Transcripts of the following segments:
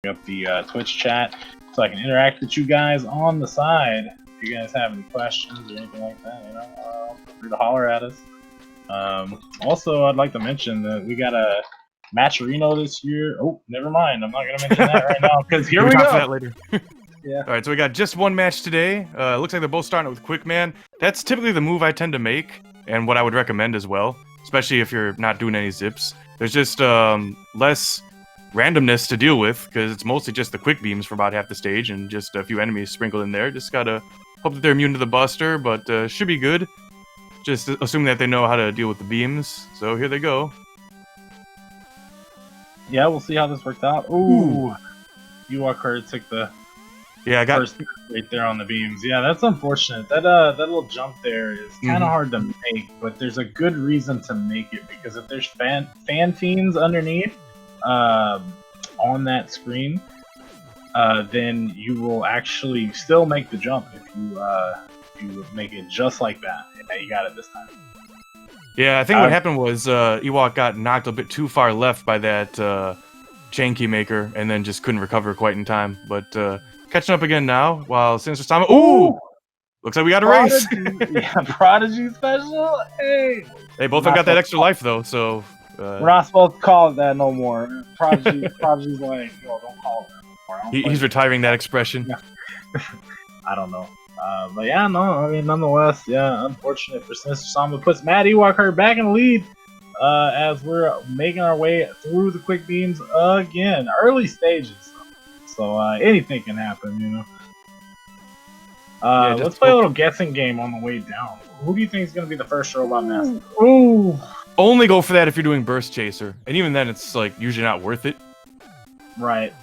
up the Twitch chat so I can interact with you guys on the side. If you guys have any questions or anything like that, feel free to holler at us. Also, I'd like to mention that we got a Matcherino this year. Oh, never mind. I'm not going to mention that right now because here we go. Talk that later. Yeah. All right, so we got just one match today. Looks like they're both starting with Quick Man. That's typically the move I tend to make and what I would recommend as well, especially if you're not doing any zips. There's just less randomness to deal with because it's mostly just the quick beams for about half the stage and just a few enemies sprinkled in there. Just gotta hope that they're immune to the buster, but should be good. Just assuming that they know how to deal with the beams. So here they go. Yeah, we'll see how this works out. Ooh. madewokherd took the first right there on the beams. Yeah, that's unfortunate. That little jump there is kind of hard to make, but there's a good reason to make it because if there's fan fiends underneath on that screen, then you will actually still make the jump if you make it just like that. Yeah, you got it this time. Yeah, I think what happened was Ewok got knocked a bit too far left by that chain key maker and then just couldn't recover quite in time. But catching up again now while Sinsiter-Sama. Ooh! Looks like we got a race. Yeah, Prodigy special. Hey. They both have got that extra life though, so we're not supposed to call it that no more. Prodigy's like, yo, don't call it that no more. He's retiring that expression. I don't know. But yeah, no, I mean, nonetheless, yeah, unfortunate for Sinsiter-Sama. Puts madewokherd back in the lead as we're making our way through the quick beams again. Early stages, so anything can happen, let's play a little guessing game on the way down. Who do you think is going to be the first robot master? Ooh. Only go for that if you're doing Burst Chaser, and even then, it's like usually not worth it. Right.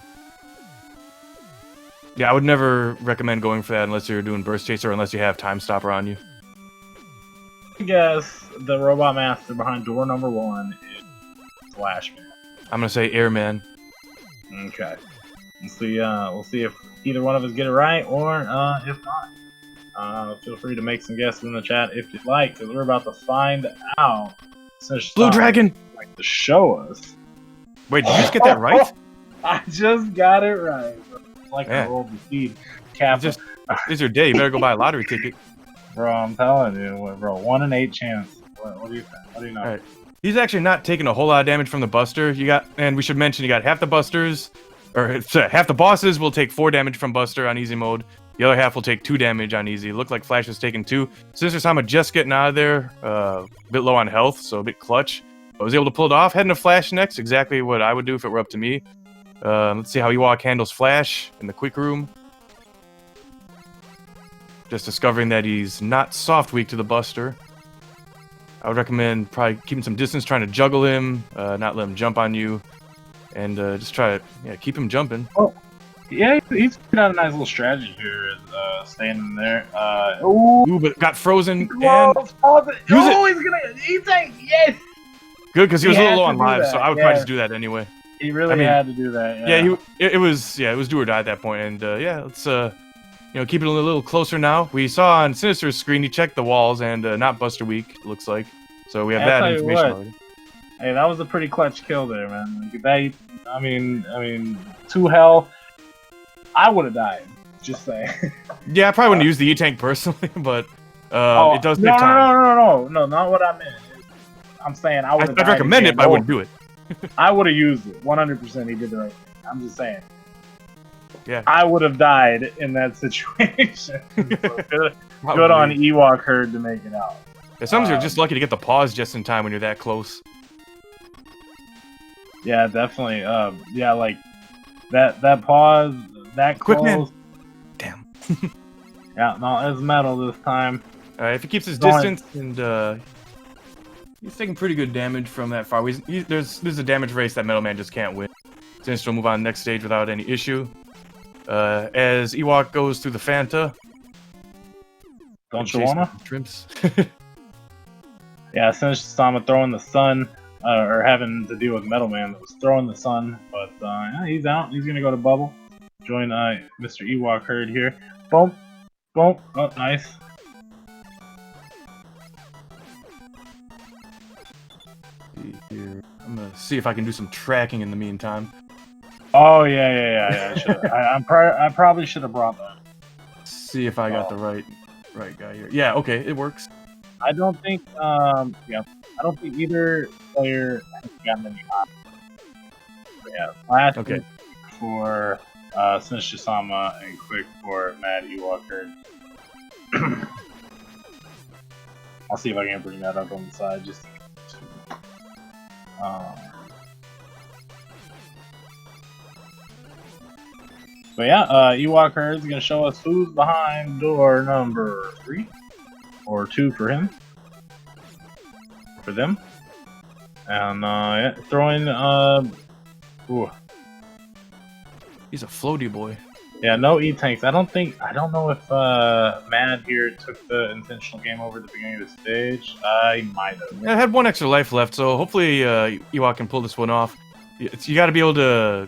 Yeah, I would never recommend going for that unless you're doing Burst Chaser, or unless you have Time Stopper on you. I guess the robot master behind door number 1 is Flashman. I'm gonna say Airman. Okay. We'll see if either one of us get it right, or if not. Feel free to make some guesses in the chat if you'd like, because we're about to find out. Blue Dragon! Like to show us. Wait, did you just get that right? I just got it right. Like I rolled the seed. This is your day. You better go buy a lottery ticket. Bro, I'm telling you, bro. 1 in 8 chance. What do you think? What do you know? All right. He's actually not taking a whole lot of damage from the buster. And we should mention you got half the busters, or sorry, half the bosses will take 4 damage from buster on easy mode. The other half will take 2 damage on easy. Looked like Flash was taking 2. Sinsiter-Sama just getting out of there, a bit low on health, so a bit clutch. But was able to pull it off. Heading to Flash next, exactly what I would do if it were up to me. Let's see how Ewok handles Flash in the quick room. Just discovering that he's not soft weak to the buster. I would recommend probably keeping some distance, trying to juggle him, not let him jump on you, and just try to keep him jumping. Oh, yeah, he's got a nice little strategy here, staying there. Ooh, but got frozen. He's yes. Good, because he was a little low on lives, so I would probably just do that anyway. He really had to do that. Yeah, it was do or die at that point, and let's keep it a little closer now. We saw on Sinister's screen he checked the walls and not buster weak. It looks like, so we have that information already. Hey, that was a pretty clutch kill there, man. Like I mean, 2 health. I would have died. Just saying. Yeah, I probably wouldn't use the E-Tank personally, but it does take time. No, not what I meant. I'm saying I would. I'd recommend it, but I wouldn't do it. I would have used it. 100%. He did the right thing. I'm just saying. Yeah. I would have died in that situation. So good on madewokherd to make it out. Yeah, sometimes you're just lucky to get the pause just in time when you're that close. Yeah, definitely. Yeah, like that pause, that close. Quick man. Damn. Yeah, no, it's metal this time. Alright, if he keeps his distance and he's taking pretty good damage from that far. There's a damage race that Metal Man just can't win. Sinister will move on next stage without any issue. As Ewok goes through the Fanta. Don't you wanna? Trimps. Yeah, Sinsiter-Sama throwing the sun, or having to deal with Metal Man that was throwing the sun, but he's out. He's gonna go to Bubble. Join Mr. madewokherd here. Boom, boom. Oh, nice. Here. I'm gonna see if I can do some tracking in the meantime. Oh yeah. I probably should have brought that. Let's see if I got the right guy here. Yeah, okay, it works. I don't think I don't think either player has gotten any options. Yeah, last Okay. for Sinsiter-Sama and quick for madewokherd. I'll see if I can bring that up on the side just to but yeah, Ewokherd is gonna show us who's behind door number 3 or 2 for him. For them. And yeah, throwing ooh. He's a floaty boy. Yeah, no E-tanks. I don't know if Mad here took the intentional game over at the beginning of the stage. He might have. Yeah, I had 1 extra life left, so hopefully Ewok can pull this one off. You got to be able to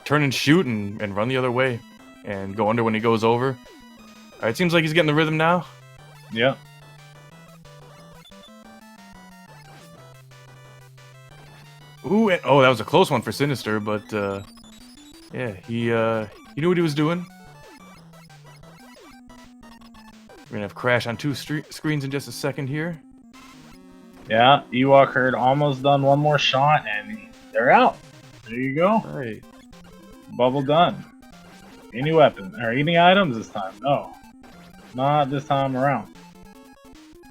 turn and shoot and run the other way and go under when he goes over. Alright, seems like he's getting the rhythm now. Yeah. Ooh, and, oh, that was a close one for Sinister, but yeah, he knew what he was doing. We're gonna have Crash on 2 screens in just a second here. Yeah, Ewokherd almost done 1 more shot, and they're out. There you go. All right. Bubble done. Any weapon or any items this time? No, not this time around.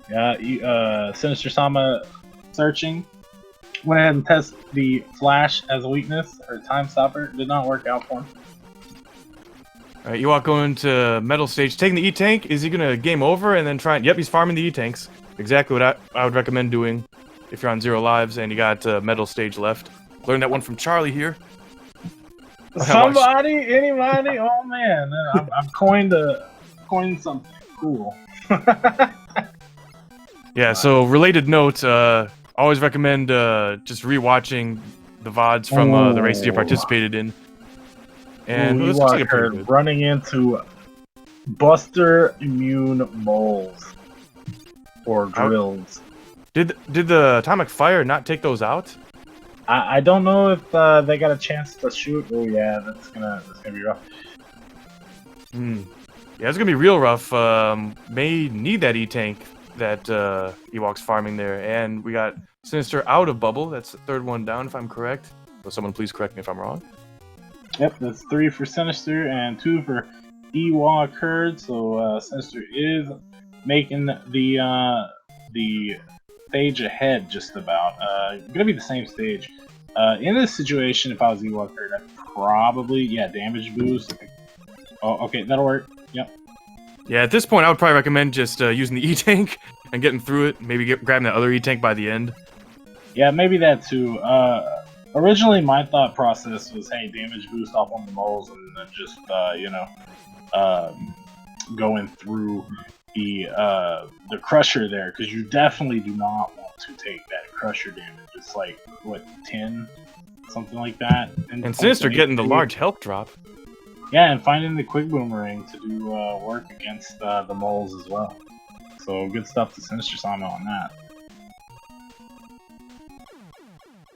Yeah, Sinsiter-Sama searching. Went ahead and tested the flash as a weakness or time stopper. Did not work out for him. Alright, Ewok going to metal stage, taking the E-tank. Is he gonna game over and then try and... Yep, he's farming the E-tanks. Exactly what I would recommend doing if you're on 0 lives and you got metal stage left. Learned that one from Charlie here. Somebody, anybody? Oh man, I've coined something cool. Yeah, so related note, always recommend just rewatching the VODs from the races you participated in. And this looks like running into Buster immune moles or drills. Did the atomic fire not take those out? I don't know if they got a chance to shoot. Oh yeah, that's gonna be rough. Yeah, it's gonna be real rough. May need that E-tank that Ewok's farming there, and we got Sinister out of bubble. That's the 3rd one down, if I'm correct. So someone please correct me if I'm wrong. Yep, that's 3 for Sinister and 2 for Ewokherd. So Sinister is making the stage ahead just about. Gonna be the same stage. In this situation, if I was Ewokherd, I'd probably damage boost. Oh, okay, that'll work. Yep. Yeah, at this point, I would probably recommend just using the E-tank and getting through it. Maybe grabbing that other E-tank by the end. Yeah, maybe that too. Originally, my thought process was, hey, damage boost off on the moles and then just, going through the crusher there, because you definitely do not want to take that crusher damage. It's like, what, 10? Something like that. And Sinister getting the large health drop. Yeah, and finding the quick boomerang to do work against the moles as well. So good stuff to Sinsiter-Sama on that.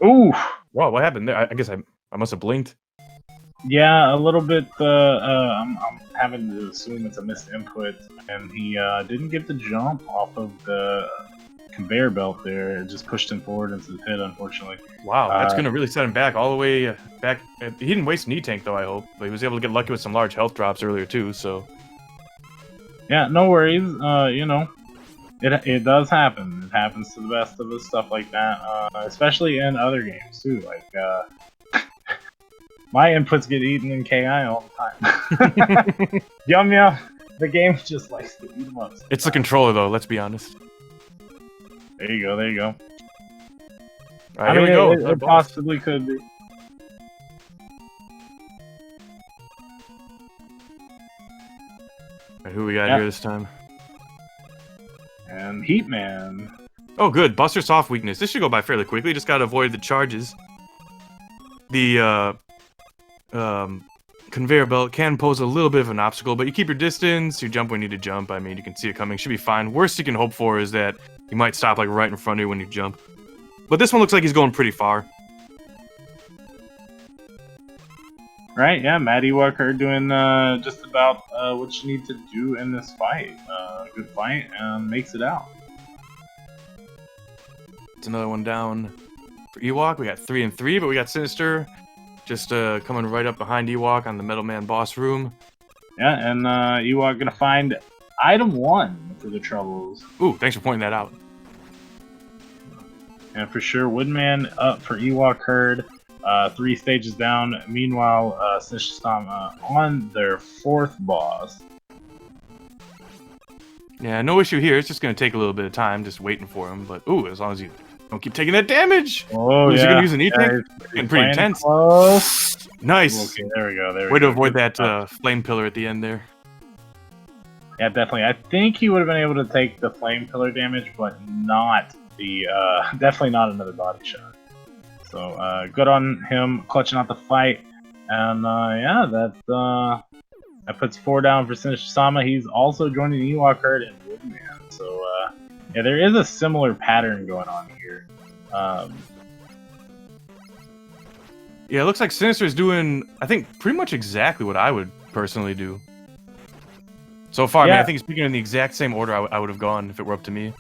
Ooh! Wow, what happened there? I guess I must have blinked. Yeah, a little bit. I'm having to assume it's a missed input, and he didn't get the jump off of the conveyor belt there. It just pushed him forward into the pit, unfortunately. Wow, that's going to really set him back all the way back. He didn't waste an E-tank, though, I hope. But he was able to get lucky with some large health drops earlier, too, so... Yeah, no worries. You know, it does happen. It happens to the best of us, stuff like that. Especially in other games, too. Like, my inputs get eaten in KI all the time. Yum yum. The game just likes to eat them up. It's the controller, though, let's be honest. There you go, there you go. Alright, here we go. It possibly could be. Right, who we got here this time? And Heatman. Oh, good. Buster soft weakness. This should go by fairly quickly. Just gotta avoid the charges. The conveyor belt can pose a little bit of an obstacle, but you keep your distance, you jump when you need to jump. I mean, you can see it coming. Should be fine. Worst you can hope for is that he might stop like right in front of you when you jump. But this one looks like he's going pretty far. Right, yeah, madewokherd doing just about what you need to do in this fight. Good fight, and makes it out. It's another one down for Ewok. We got 3 and 3, but we got Sinister just coming right up behind Ewok on the Metal Man boss room. Yeah, and Ewok gonna find item 1 for the troubles. Ooh, thanks for pointing that out. And for sure, Woodman up for Ewokherd. 3 stages down. Meanwhile, Sinsiter-Sama on their 4th boss. Yeah, no issue here. It's just gonna take a little bit of time, just waiting for him. But ooh, as long as you don't keep taking that damage. Oh, Is yeah. he gonna use an E-Tank? He's Getting pretty intense. Close. Nice. Okay, there we go. Way to avoid that flame pillar at the end there. Yeah, definitely. I think he would have been able to take the flame pillar damage, but not the definitely not another body shot. So good on him clutching out the fight, and yeah, that puts 4 down for Sinsiter-Sama. He's also joining Ewokherd and Woodman. So yeah, there is a similar pattern going on here. Yeah, it looks like Sinister is doing, I think, pretty much exactly what I would personally do. So far, yeah. I mean, I think he's speaking in the exact same order I would have gone if it were up to me.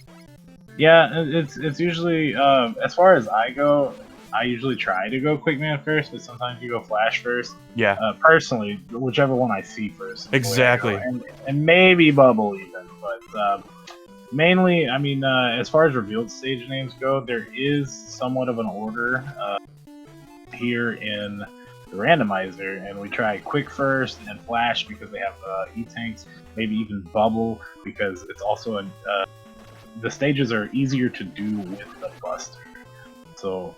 Yeah, it's usually as far as I go, I usually try to go Quick Man first, but sometimes you go Flash first. Yeah. Personally, whichever one I see first. Exactly. And maybe Bubble even, but mainly, I mean, as far as revealed stage names go, there is somewhat of an order here in the randomizer, and we try Quick first and Flash because they have E-Tanks, maybe even Bubble because it's also the stages are easier to do with the Buster. So,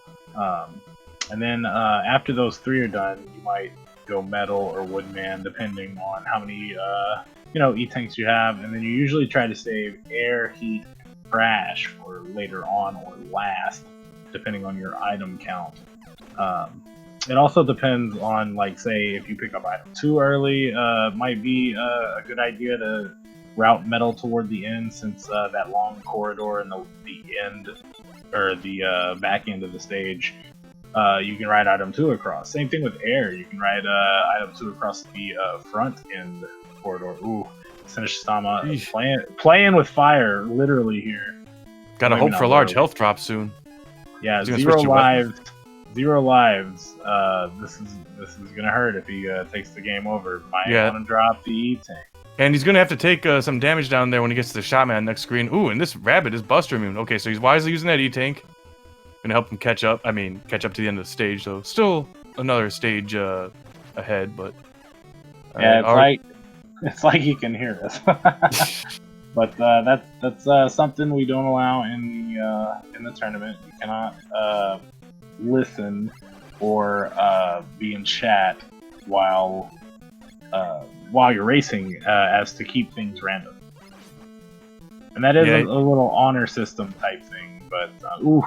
and then after those 3 are done, you might go Metal or Woodman, depending on how many E-Tanks you have, and then you usually try to save Air, Heat, Crash for later on or last, depending on your item count. It also depends on, like, say, if you pick up item 2 early, might be a good idea to route Metal toward the end, since that long corridor in the end, or the back end of the stage, you can ride item 2 across. Same thing with Air, you can ride item 2 across the front end corridor. Ooh, Sinsiter-Sama playing with fire, literally here. Gotta hope for a large health drop soon. Yeah, 0 lives. 0 lives. This is gonna hurt if he takes the game over. Might want to drop the E-Tank. And he's gonna have to take some damage down there when he gets to the Shotman next screen. Ooh, and this rabbit is Buster immune. Okay, so he's wisely using that E-Tank. Gonna help him catch up. I mean, catch up to the end of the stage, though. Still another stage ahead, but yeah, it's like he can hear us. But that's something we don't allow in the tournament. You cannot listen or be in chat while you're racing, as to keep things random. And that is a little honor system type thing. But ooh,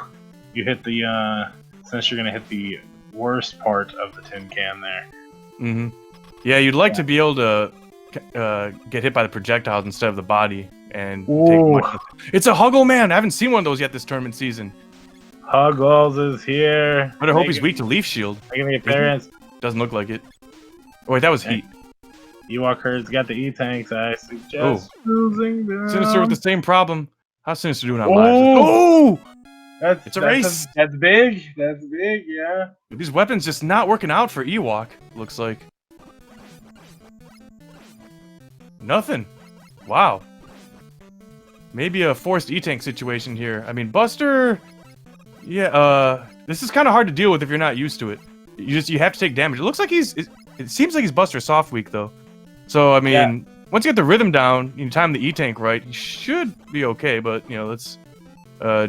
you hit the since you're gonna hit the worst part of the tin can there. Mm-hmm. Yeah, you'd like to be able to get hit by the projectiles instead of the body, and it's a Huggle Man. I haven't seen one of those yet this tournament season. Huggles is here. But I hope he's weak to Leaf Shield. Making the appearance. Doesn't look like it. Oh wait, that was Heat. Ewokherd's got the E-Tanks. I suggest losing them. Sinister with the same problem. How's Sinister doing on lives? Oh! It's a race. That's big. That's big, yeah. These weapons just not working out for Ewok, looks like. Nothing. Wow. Maybe a forced E-Tank situation here. I mean, Buster... Yeah, this is kind of hard to deal with if you're not used to it. You have to take damage. It looks like it seems like he's Buster soft weak, though. So, I mean, once you get the rhythm down, you time the E-Tank right, you should be okay, but, you know, let's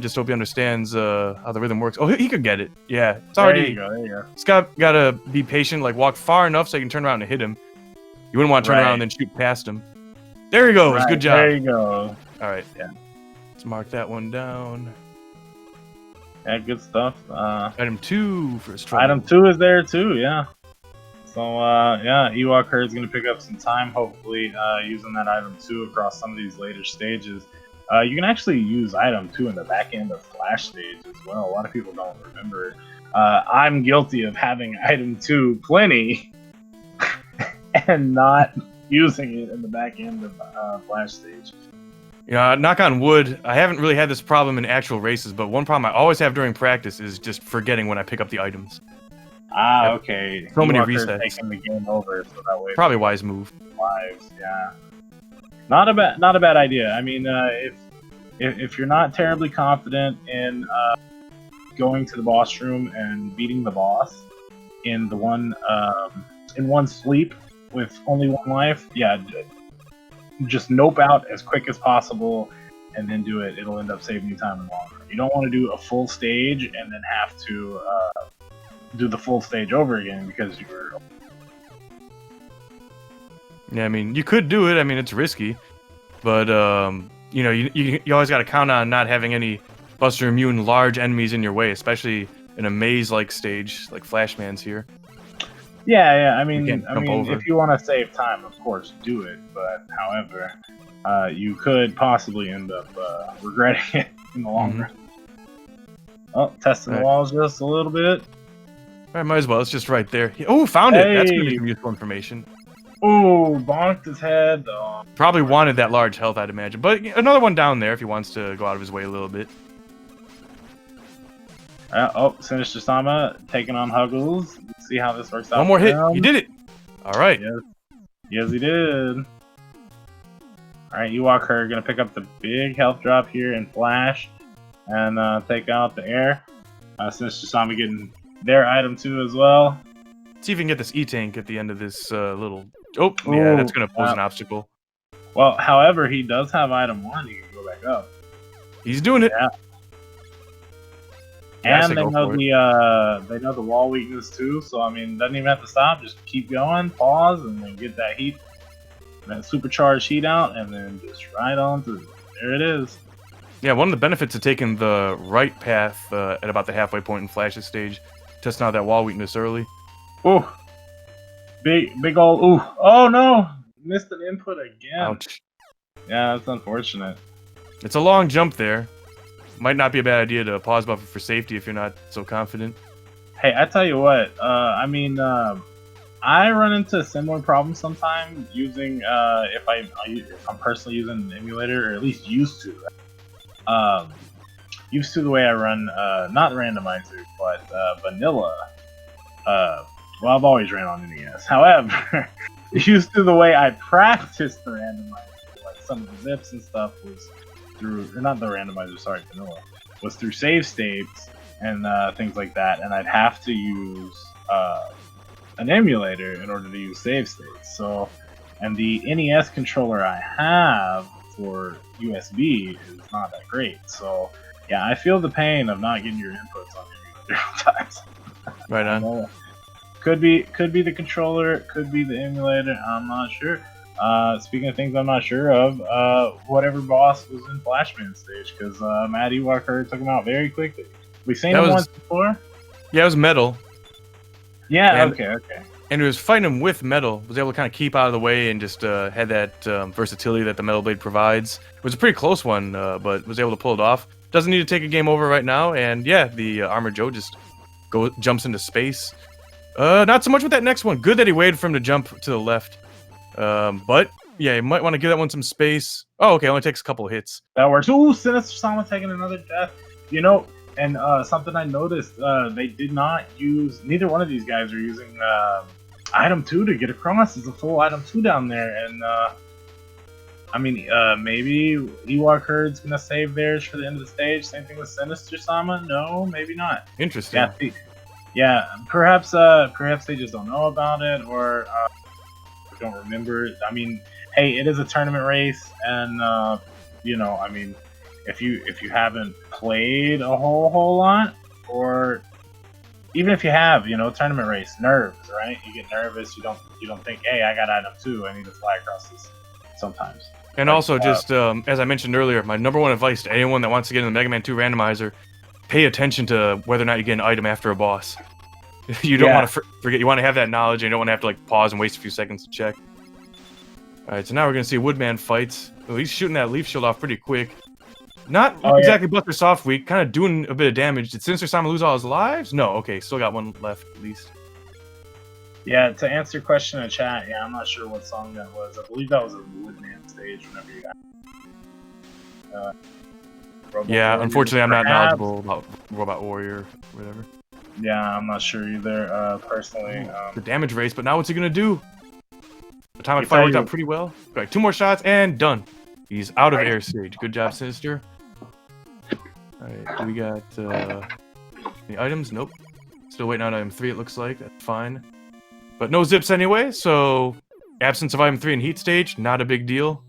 just hope he understands how the rhythm works. Oh, he could get it. Yeah, it's already... There you go. He's gotta be patient, like, walk far enough so you can turn around and hit him. You wouldn't want to turn around and then shoot past him. There he goes. Good job. There you go. All right. Yeah. Let's mark that one down. Yeah, good stuff. Item 2 for his trouble. Item 2 is there too, yeah. So, yeah, Ewokherd's going to pick up some time, hopefully, using that item 2 across some of these later stages. You can actually use item 2 in the back end of Flash stage as well. A lot of people don't remember it. I'm guilty of having item 2 plenty and not using it in the back end of Flash stage. Yeah, knock on wood, I haven't really had this problem in actual races, but one problem I always have during practice is just forgetting when I pick up the items. Ah, okay. So many resets. Taking the game over, so that way. Probably wise move. Lives, yeah. Not a bad idea. I mean, if you're not terribly confident in going to the boss room and beating the boss in one sleep with only one life, yeah, just nope out as quick as possible and then do it. It'll end up saving you time in the long run. You don't want to do a full stage and then have to do the full stage over again because you were. Yeah, I mean, you could do it. I mean, it's risky, but you know, you always got to count on not having any Buster Immune large enemies in your way, especially in a maze-like stage like Flashman's here. Yeah. I mean, if you want to save time, of course, do it. But however, you could possibly end up regretting it in the long run. Oh, testing the walls just a little bit. All right, might as well. It's just right there. Oh, found it. That's gonna be some useful information. Oh, bonked his head. Oh. Probably wanted that large health, I'd imagine. But another one down there if he wants to go out of his way a little bit. Sinsiter-Sama taking on Huggles. Let's see how this works out. One more hit. You did it. All right. Yes, he did. All right, madewokherd gonna pick up the big health drop here in Flash and take out the air. Sinsiter-Sama getting their item too as well. See if we can get this E-Tank at the end of this little... Oh, yeah, that's gonna pose an obstacle. Well, however, he does have item 1. He can go back up. He's doing it. Yeah. And they know the wall weakness too, so I mean, doesn't even have to stop. Just keep going, pause, and then get that heat, that supercharged heat out, and then just right on through. There it is. Yeah, one of the benefits of taking the right path at about the halfway point in Flash's stage, testing out that wall weakness early. Ooh, big old ooh! Oh no, missed an input again. Ouch. Yeah, that's unfortunate. It's a long jump there. Might not be a bad idea to pause buffer for safety if you're not so confident. Hey, I tell you what. I mean, I run into similar problems sometimes using if I'm personally using an emulator, or at least used to. Used to the way I run, not Randomizer, but vanilla. Well, I've always ran on NES. However, used to the way I practiced the Randomizer, like some of the zips and stuff was through, or not the Randomizer, sorry, vanilla, was through save states and things like that, and I'd have to use an emulator in order to use save states. So, and the NES controller I have for USB is not that great. So, yeah, I feel the pain of not getting your inputs on emulator times. Right on. Could be the controller, could be the emulator, I'm not sure. Speaking of things I'm not sure of, whatever boss was in Flashman stage, because madewokherd took him out very quickly. We've seen him once before? Yeah, it was Metal. Yeah, okay. And he was fighting him with Metal, was able to kind of keep out of the way and just had that versatility that the Metal Blade provides. It was a pretty close one, but was able to pull it off. Doesn't need to take a game over right now, and yeah, the Armored Joe just jumps into space. Not so much with that next one. Good that he waited for him to jump to the left. But yeah, you might want to give that one some space. Oh, okay, only takes a couple hits. That works. Ooh, Sinsiter-Sama taking another death. You know, and something I noticed, they did not use, neither one of these guys are using item 2 to get across. There's a full item 2 down there, and I mean, maybe madewokherd's gonna save theirs for the end of the stage. Same thing with Sinsiter-Sama. No, maybe not. Interesting. Yeah, perhaps they just don't know about it, or don't remember it. I mean, hey, it is a tournament race, and you know, I mean, if you haven't played a whole lot, or even if you have, you know, tournament race, nerves, right? You get nervous. You don't think, hey, I got item 2. I need to fly across this sometimes. And also, just as I mentioned earlier, my #1 advice to anyone that wants to get in the Mega Man 2 randomizer: pay attention to whether or not you get an item after a boss. You don't want to forget. You want to have that knowledge, and you don't want to have to like pause and waste a few seconds to check. All right, so now we're gonna see Woodman fights. Oh, he's shooting that leaf shield off pretty quick. Not exactly Buster Soft Weak, kind of doing a bit of damage. Did Sinsiter-Sama lose all his lives? No, okay, still got one left at least. Yeah, to answer your question in chat, yeah, I'm not sure what song that was. I believe that was a Woodman stage whenever you got yeah, Warrior, unfortunately, I'm not perhaps. knowledgeable about Robot Warrior or whatever. Yeah, I'm not sure either, personally. The damage race, but now what's he gonna do? Atomic I Fire tell worked you, out pretty well. Right, 2 more shots and done. He's out of Right. air stage. Good job, Sinister. Alright, do we got any items? Nope. Still waiting on item 3, it looks like. That's fine. But no zips anyway, so absence of item 3 in heat stage, not a big deal.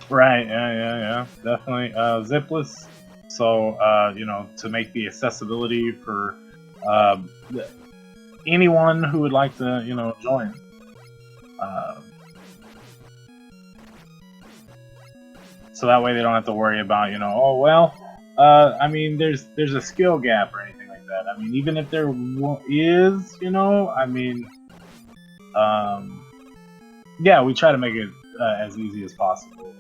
Right, yeah, definitely. Zipless, so, you know, to make the accessibility for anyone who would like to, you know, join. So that way they don't have to worry about, you know, oh, well, I mean, there's a skill gap or anything like that. I mean, even if there is, you know, I mean, yeah, we try to make it as easy as possible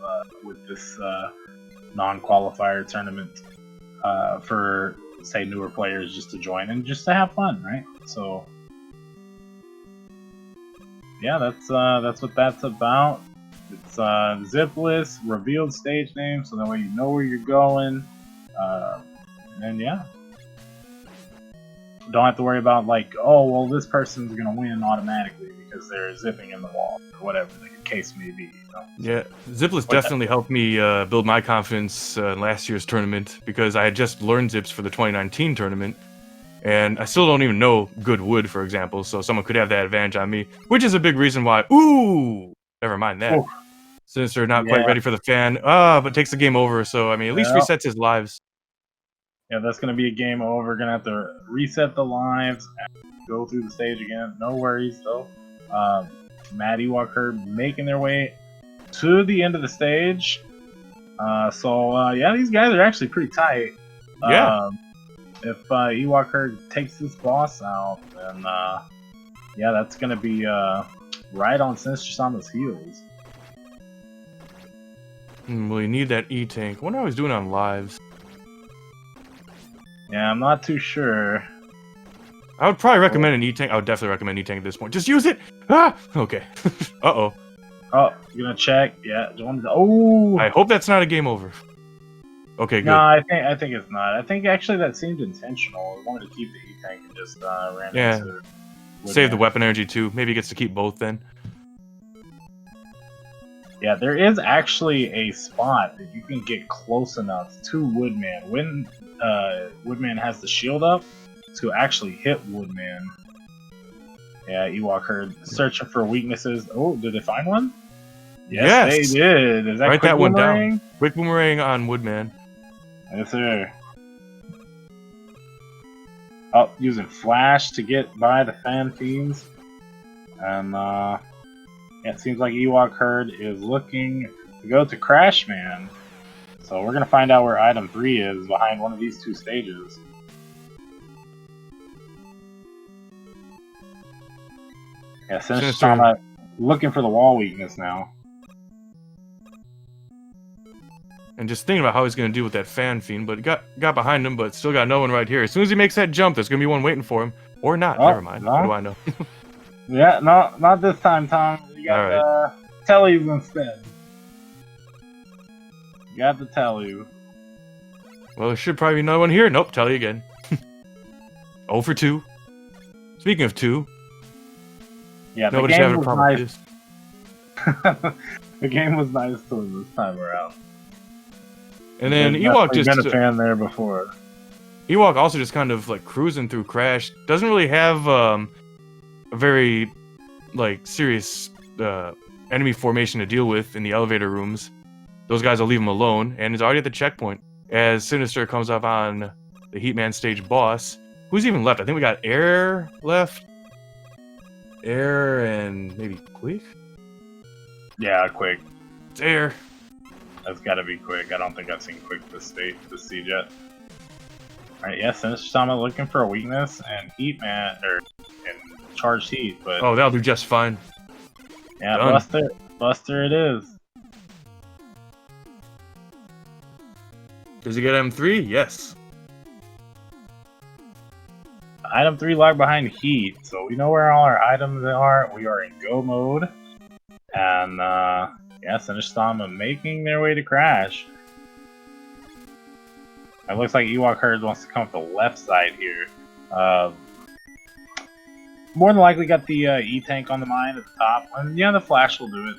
with this non-qualifier tournament for, say, newer players just to join and just to have fun, right? So, yeah, that's what that's about. It's zipless, revealed stage name, so that way you know where you're going. And yeah, don't have to worry about like, oh, well, this person's gonna win automatically because they're zipping in the wall or whatever the case may be. You know? Yeah, zipless definitely helped me build my confidence in last year's tournament because I had just learned zips for the 2019 tournament. And I still don't even know good wood, for example, so someone could have that advantage on me, which is a big reason why. Ooh, never mind that. Ooh. Sinister not quite ready for the fan. But takes the game over. So I mean, at least resets his lives. Yeah, that's gonna be a game over. Gonna have to reset the lives and go through the stage again. No worries though. Madewokherd making their way to the end of the stage. So yeah, these guys are actually pretty tight. Yeah. If Ewokherd takes this boss out, then yeah, that's gonna be right on Sinsiter-Sama's heels. Well, you need that E-tank. I wonder how he's doing on lives. Yeah, I'm not too sure. I would probably recommend an E-tank. I would definitely recommend E-tank at this point. Just use it! Ah! Okay. Uh-oh. Oh, you gonna check? Yeah. Oh! I hope that's not a game over. Okay, good. No, I think it's not. I think actually that seemed intentional. I wanted to keep the E-tank and just ran into... Save the weapon energy too. Maybe he gets to keep both then. Yeah, there is actually a spot that you can get close enough to Woodman when Woodman has the shield up to actually hit Woodman. Yeah, Ewokherd searching for weaknesses. Oh, did they find one? Yes, they did. Is that Write quick that boomerang? one down. Quick boomerang on Woodman. Yes, sir. Oh, using flash to get by the fan fiends. And it seems like Ewokherd is looking to go to Crashman. So we're going to find out where item 3 is behind one of these 2 stages. Yeah, Sinsiter-Sama looking for the wall weakness now. And just thinking about how he's going to deal with that fan fiend, but got behind him, but still got no one right here. As soon as he makes that jump, there's going to be one waiting for him. Or not, never mind. No. What do I know? Yeah, no, not this time, Tom. You got Tellies instead. You got the Telly. Well, there should probably be another one here. Nope, Telly again. 0 for 2. Speaking of 2. Yeah, nobody's having a problem with this. The game was nice to this time around. And then Ewok just... I've been a fan there before. Ewok also just kind of like cruising through Crash. Doesn't really have a very like serious enemy formation to deal with in the elevator rooms. Those guys will leave him alone, and is already at the checkpoint as Sinister comes up on the Heatman stage boss. Who's even left? I think we got Air left. Air and maybe Quick? Yeah, Quick. It's Air. That's gotta be Quick. I don't think I've seen Quick this siege yet. Alright, yeah, Sinsiter-Sama looking for a weakness, and Heatman, and Charged Heat, but... Oh, that'll do just fine. Yeah, done. Buster it is. Does he get M3? Yes. Item 3 lag behind heat. So we know where all our items are. We are in go mode. And yeah, Sinsiter-Sama making their way to crash. It looks like madewokherd wants to come up the left side here. More than likely got the E-tank on the mine at the top. And yeah, the flash will do it.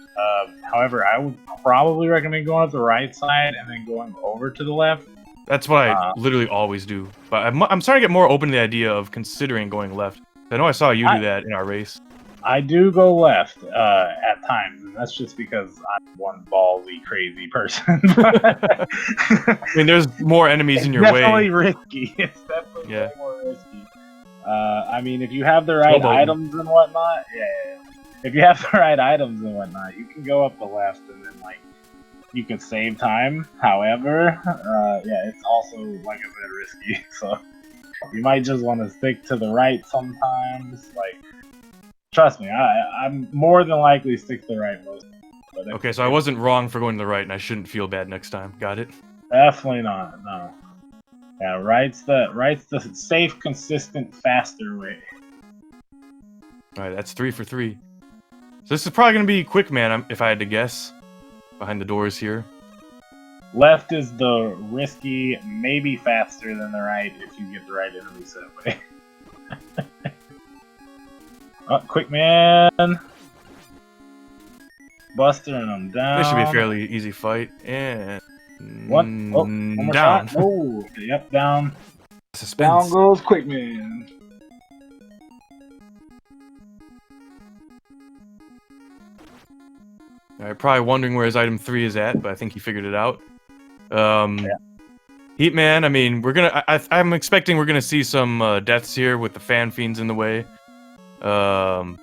However, I would probably recommend going up the right side and then going over to the left. That's what I literally always do. But I'm starting to get more open to the idea of considering going left. I know I saw you do that in our race. I do go left at times, and that's just because I'm one ballsy, crazy person. I mean, there's more enemies in your way. It's definitely risky. It's definitely way more risky. I mean, if you have the right items and whatnot, if you have the right items and whatnot, you can go up the left and then, like, you can save time. However, yeah, it's also, like I said, risky. So you might just want to stick to the right sometimes. Like, trust me, I'm more than likely stick to the right most. Okay, so I wasn't wrong for going to the right, and I shouldn't feel bad next time. Got it? Definitely not. No. Yeah, right's the safe, consistent, faster way. All right, that's 3 for 3. So this is probably gonna be quick, man. If I had to guess, behind the doors here. Left is the risky, maybe faster than the right if you get the right enemy set way. Oh, quick man! Bustering them down. This should be a fairly easy fight. And one more down. Shot. Oh, yep, down. Suspense. Down goes quick man. Alright, probably wondering where his item 3 is at, but I think he figured it out. Heatman, I mean, we're gonna. I'm expecting we're gonna see some deaths here with the fan fiends in the way. Wouldn't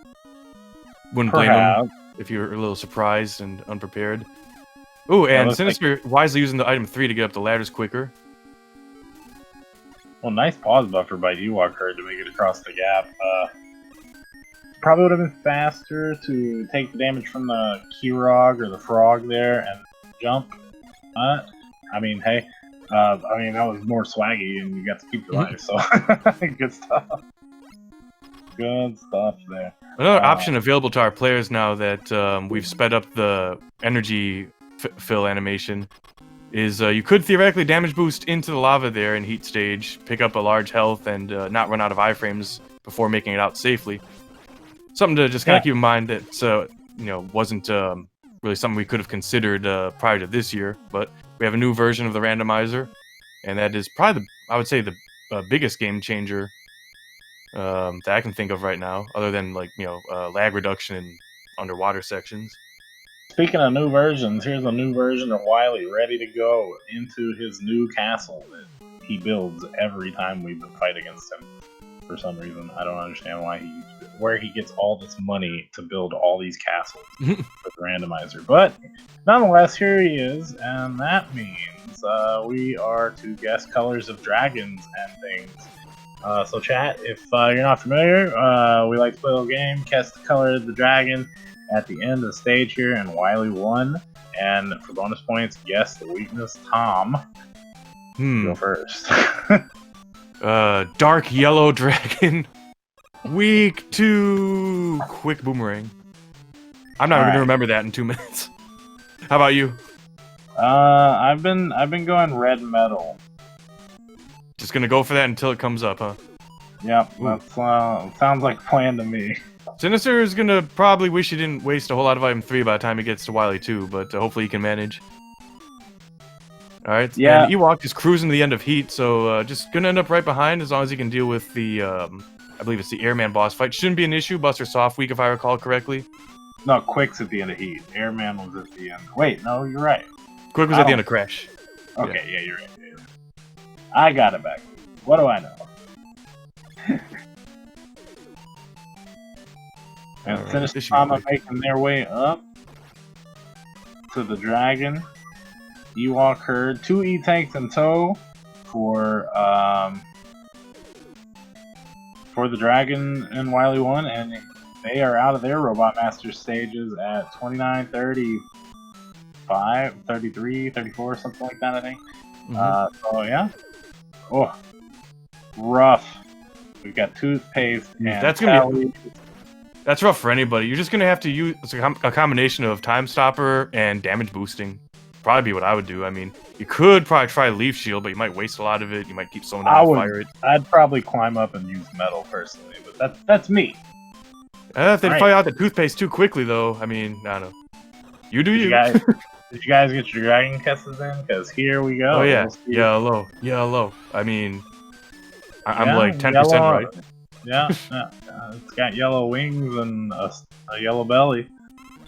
blame him if you're a little surprised and unprepared. Ooh, and Sinister wisely using the item 3 to get up the ladders quicker. Well, nice pause buffer by madewokherd to make it across the gap. Probably would have been faster to take the damage from the Kirog or the frog there and jump. I mean, hey, I mean, that was more swaggy and you got to keep your life, so good stuff. Good stuff there. Another option available to our players now that we've sped up the energy fill animation is you could theoretically damage boost into the lava there in heat stage, pick up a large health, and not run out of iframes before making it out safely. Something to just kind of keep in mind that you know, wasn't really something we could have considered prior to this year, but we have a new version of the randomizer, and that is probably I would say the biggest game changer that I can think of right now, other than, like, you know, lag reduction in underwater sections. Speaking of new versions, here's a new version of Wily ready to go into his new castle that he builds every time we fight against him. For some reason, I don't understand where he gets all this money to build all these castles with the randomizer. But nonetheless, here he is, and that means we are to guess colors of dragons and things. So chat, if you're not familiar, we like to play a little game, guess the color of the dragon at the end of the stage here, and Wily won. And for bonus points, guess the weakness. Tom, go first. Dark yellow dragon. Weak to quick boomerang. I'm not going to remember that in 2 minutes. How about you? I've been going red metal. Just gonna go for that until it comes up, huh? Yep, that sounds like a plan to me. Sinister is gonna probably wish he didn't waste a whole lot of item 3 by the time he gets to Wily 2, but hopefully he can manage. Alright, yeah. And Ewok is cruising to the end of heat, so just gonna end up right behind as long as he can deal with the, I believe it's the Airman boss fight. Shouldn't be an issue. Buster soft weak if I recall correctly. No, Quick's at the end of heat. Airman was at the end. Wait, no, you're right. Quick was at the end of Crash. Okay, yeah, you're right. I got it back. What do I know? And Sinsiter-Sama making their way up to the dragon. madewokherd, 2 E-tanks in tow for the dragon and Wily 1, and they are out of their Robot Master stages at 29, 35, 33, 34, something like that, I think. So yeah. Oh, rough. We've got toothpaste and that's gonna be that's rough for anybody. You're just gonna have to use a combination of time stopper and damage boosting. Probably be what I would do. I mean, you could probably try Leaf Shield, but you might waste a lot of it. You might keep someone down and fire it. I'd probably climb up and use metal personally, but that's me. If they fire out the toothpaste too quickly, though, I mean, I don't know. You do you. Did you guys get your dragon kisses in? Because here we go. Oh yeah, yellow. I mean, I'm like 10% right. Yeah, it's got yellow wings and a yellow belly.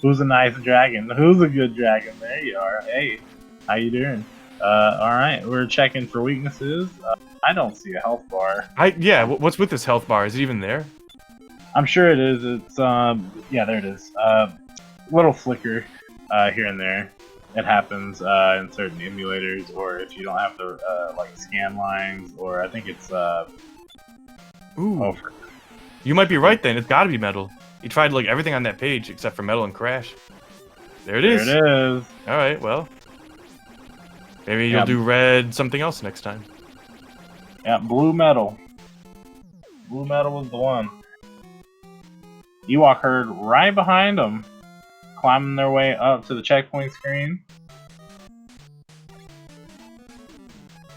Who's a nice dragon? Who's a good dragon? There you are. Hey, how you doing? Alright, we're checking for weaknesses. I don't see a health bar. What's with this health bar? Is it even there? I'm sure it is. It's, yeah, there it is. Little flicker here and there. It happens in certain emulators, or if you don't have the, like, scan lines, or I think it's, Ooh. You might be right then. It's gotta be metal. You tried, like, everything on that page except for metal and crash. There it is. There it is. Alright, well. Maybe you'll do red something else next time. Yeah, blue metal. Blue metal was the one. Ewok herd right behind them, climbing their way up to the checkpoint screen.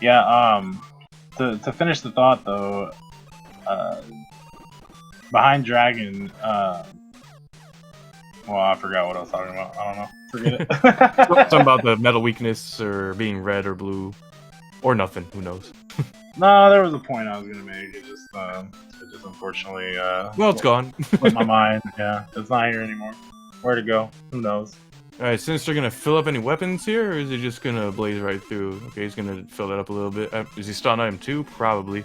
Yeah, to finish the thought though, behind Dragon, well, I forgot what I was talking about. I don't know. Forget it. Something about the metal weakness or being red or blue. Or nothing. Who knows? No, there was a point I was going to make. It just unfortunately... well, it's gone. With my mind, yeah. It's not here anymore. Where to go? Who knows? Alright, since they're going to fill up any weapons here, or is he just going to blaze right through? Okay, he's going to fill that up a little bit. Is he still on item 2? Probably.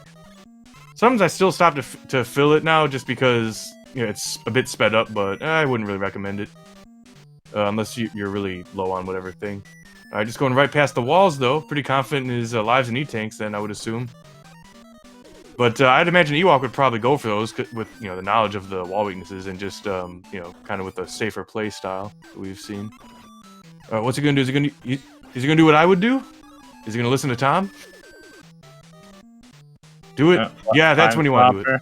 Sometimes I still stop to fill it now just because you know, it's a bit sped up, but I wouldn't really recommend it. Unless you're really low on whatever thing. Alright, just going right past the walls though. Pretty confident in his lives and E-tanks then, I would assume. But I'd imagine Ewok would probably go for those with you know the knowledge of the wall weaknesses and just you know kind of with a safer play style that we've seen. Alright, what's he gonna do? Is he gonna do what I would do? Is he gonna listen to Tom? Do it? Yeah, that's when you want to do it.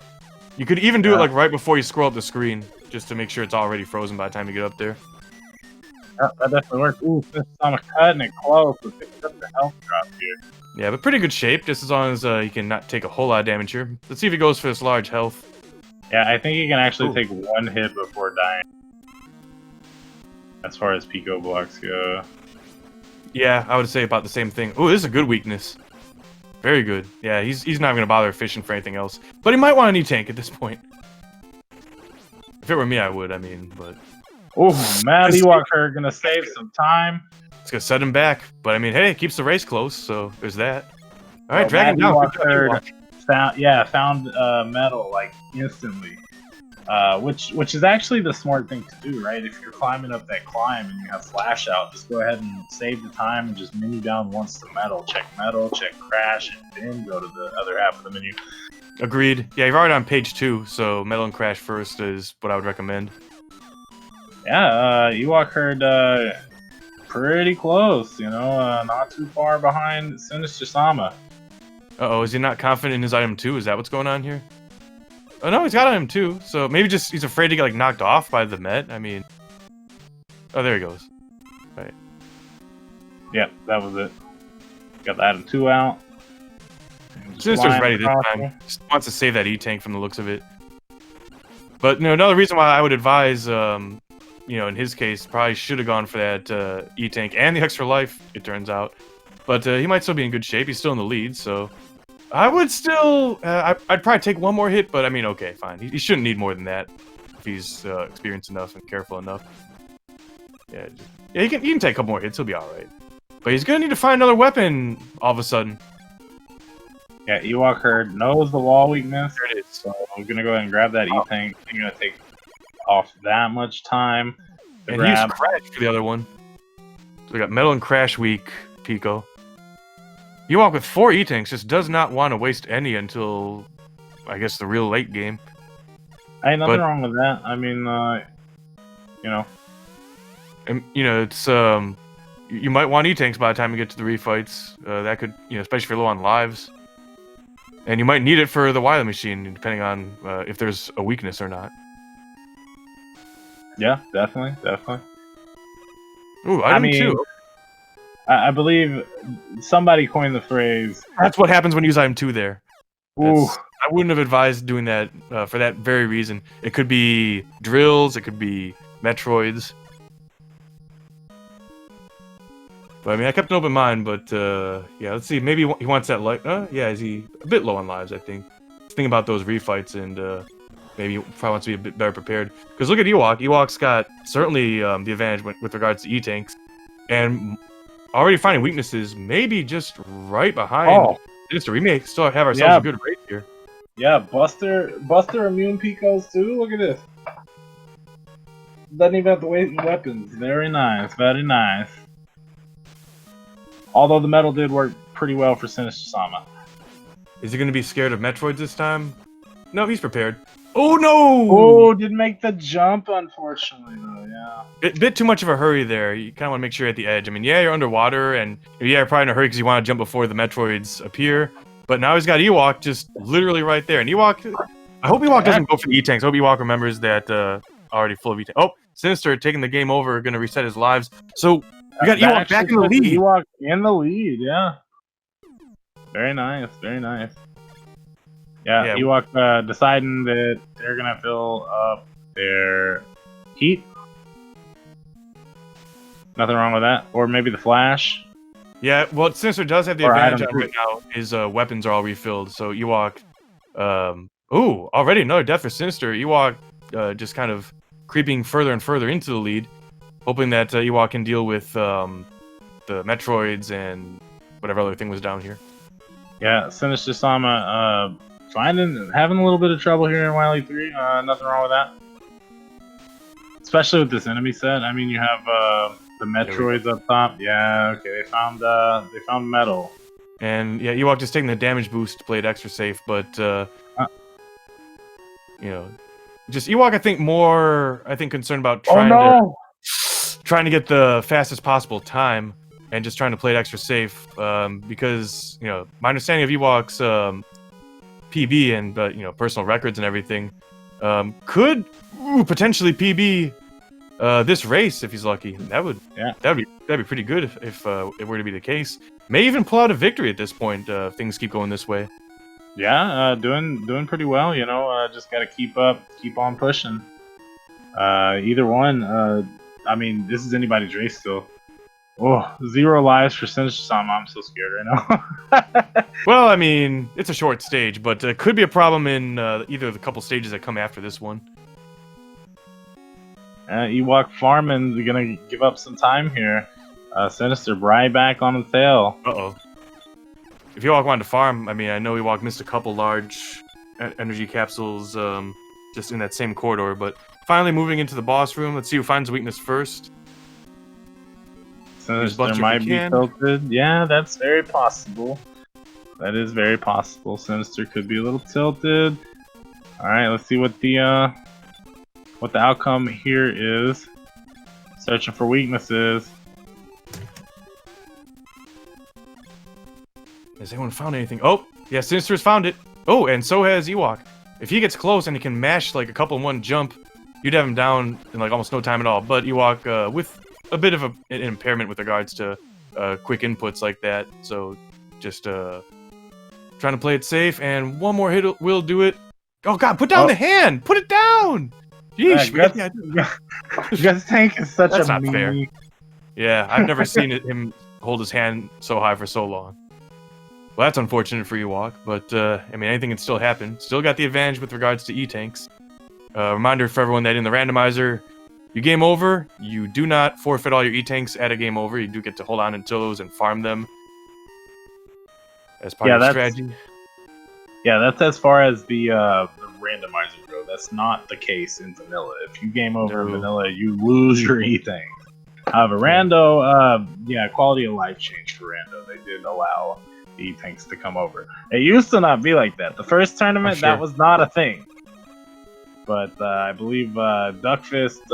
You could even do it like right before you scroll up the screen, just to make sure it's already frozen by the time you get up there. That definitely works. Ooh, Sinsiter-Sama cutting it close with the health drop here. Yeah, but pretty good shape, just as long as he can not take a whole lot of damage here. Let's see if he goes for this large health. Yeah, I think he can actually take one hit before dying. As far as Pico blocks go. Yeah, I would say about the same thing. Oh, this is a good weakness. Very good. Yeah, he's not going to bother fishing for anything else. But he might want an E-tank at this point. If it were me, I would, I mean, but... Oh, Mad Ewok gonna save some time. It's gonna set him back, but I mean, hey, it keeps the race close, so there's that. All right, drag him down. Found metal like instantly, which is actually the smart thing to do, right? If you're climbing up that climb and you have flash out, just go ahead and save the time and just menu down once to metal, check crash, and then go to the other half of the menu. Agreed. Yeah, you're already on page 2, so metal and crash first is what I would recommend. Yeah, Ewok herd pretty close, you know, not too far behind Sinsiter-Sama. Uh-oh, is he not confident in his item 2? Is that what's going on here? Oh no, he's got item 2, so maybe just he's afraid to get like knocked off by the Met. I mean, oh, there he goes. Right. Yep, that was it. Got the item 2 out. Sinister's ready this time. Just wants to save that E-tank from the looks of it. But you know, another reason why I would advise, you know, in his case, probably should have gone for that E-tank and the extra life, it turns out. But he might still be in good shape. He's still in the lead, so I would still... I'd probably take one more hit, but I mean, okay, fine. He shouldn't need more than that if he's experienced enough and careful enough. Yeah, he can take a couple more hits. He'll be all right. But he's going to need to find another weapon all of a sudden. Yeah, Ewok herd knows the wall weakness. There it is. So we're going to go ahead and grab that E-tank. You're going to take off that much time. And use crash for the other one. So we got metal and crash weak, Pico. Ewok with 4 E-tanks just does not want to waste any until, I guess, the real late game. Ain't nothing wrong with that. I mean, you know. And, you know, it's, you might want E-tanks by the time you get to the refights. That could, you know, especially if you're low on lives. And you might need it for the Wily machine, depending on if there's a weakness or not. Yeah, definitely. Ooh, item 2. I believe somebody coined the phrase. That's what happens when you use item 2 there. Ooh. I wouldn't have advised doing that for that very reason. It could be drills, it could be Metroids. But I mean, I kept an open mind, but yeah, let's see. Maybe he wants that life. Yeah, is he a bit low on lives, I think. Think about those refights, and maybe he probably wants to be a bit better prepared. Because look at Ewok. Ewok's got certainly the advantage with regards to E-Tanks. And already finding weaknesses, maybe just right behind Sinister. We may still have ourselves a good race here. Yeah, Buster immune Picos too. Look at this. Doesn't even have to waste weapons. Very nice, very nice. Although the metal did work pretty well for Sinsiter-Sama. Is he going to be scared of Metroids this time? No, he's prepared. Oh, no! Oh, didn't make the jump, unfortunately, though, yeah. Bit too much of a hurry there. You kind of want to make sure you're at the edge. I mean, yeah, you're underwater, and yeah, you're probably in a hurry because you want to jump before the Metroids appear. But now he's got Ewok just literally right there. And Ewok... I hope Ewok doesn't go for the E-Tanks. I hope Ewok remembers that already full of E-Tanks. Oh, Sinister taking the game over, going to reset his lives. So... We got Ewok back in the lead. Ewok in the lead, yeah. Very nice, very nice. Yeah, Ewok deciding that they're gonna fill up their heat. Nothing wrong with that. Or maybe the flash. Yeah, well, Sinister does have the advantage on right now. His weapons are all refilled, so Ewok... ooh, already another death for Sinister. Ewok just kind of creeping further and further into the lead. Hoping that Ewok can deal with the Metroids and whatever other thing was down here. Yeah, Sinsiter-Sama having a little bit of trouble here in Wily 3. Nothing wrong with that. Especially with this enemy set. I mean, you have the Metroids up top. Yeah, okay, they found metal. And yeah, Ewok just taking the damage boost to play it extra safe, but you know, just Ewok. I think concerned about trying to get the fastest possible time and just trying to play it extra safe because, you know, my understanding of Ewok's PB and you know, personal records and everything could potentially PB this race if he's lucky. That'd be pretty good if it were to be the case. May even pull out a victory at this point if things keep going this way. Yeah, doing pretty well, you know, just gotta keep on pushing. Either one, I mean, this is anybody's race still. Oh, 0 lives for Sinsiter-Sama. I'm so scared right now. Well, I mean, it's a short stage, but it could be a problem in either of the couple stages that come after this one. Ewok farming, gonna give up some time here. Sinister right back on the tail. Uh-oh. If Ewok wanted to farm, I mean, I know Ewok missed a couple large energy capsules just in that same corridor, but finally moving into the boss room. Let's see who finds weakness first. Sinister might be tilted. Yeah, that's very possible. That is very possible. Sinister could be a little tilted. Alright, let's see what the outcome here is. Searching for weaknesses. Has anyone found anything? Oh, yeah, Sinister's found it. Oh, and so has Ewok. If he gets close and he can mash like a couple in one jump, you'd have him down in like almost no time at all. But Ewok with a bit of an impairment with regards to quick inputs like that. So just trying to play it safe, and one more hit will do it. Oh god, put down the hand! Put it down! Yeesh, Gut's tank is such That's a not fair. Yeah, I've never seen him hold his hand so high for so long. Well, that's unfortunate for Ewok, but I mean, anything can still happen. Still got the advantage with regards to E-Tanks. Reminder for everyone that in the randomizer, you game over, you do not forfeit all your E-Tanks at a game over. You do get to hold on until those and farm them as part of the strategy. Yeah, that's as far as the randomizer go. That's not the case in vanilla. If you game over in vanilla, you lose your E-Tanks. However, Rando, yeah, quality of life changed for Rando. They did allow E-Tanks to come over. It used to not be like that. The first tournament, that was not a thing. But I believe Duckfist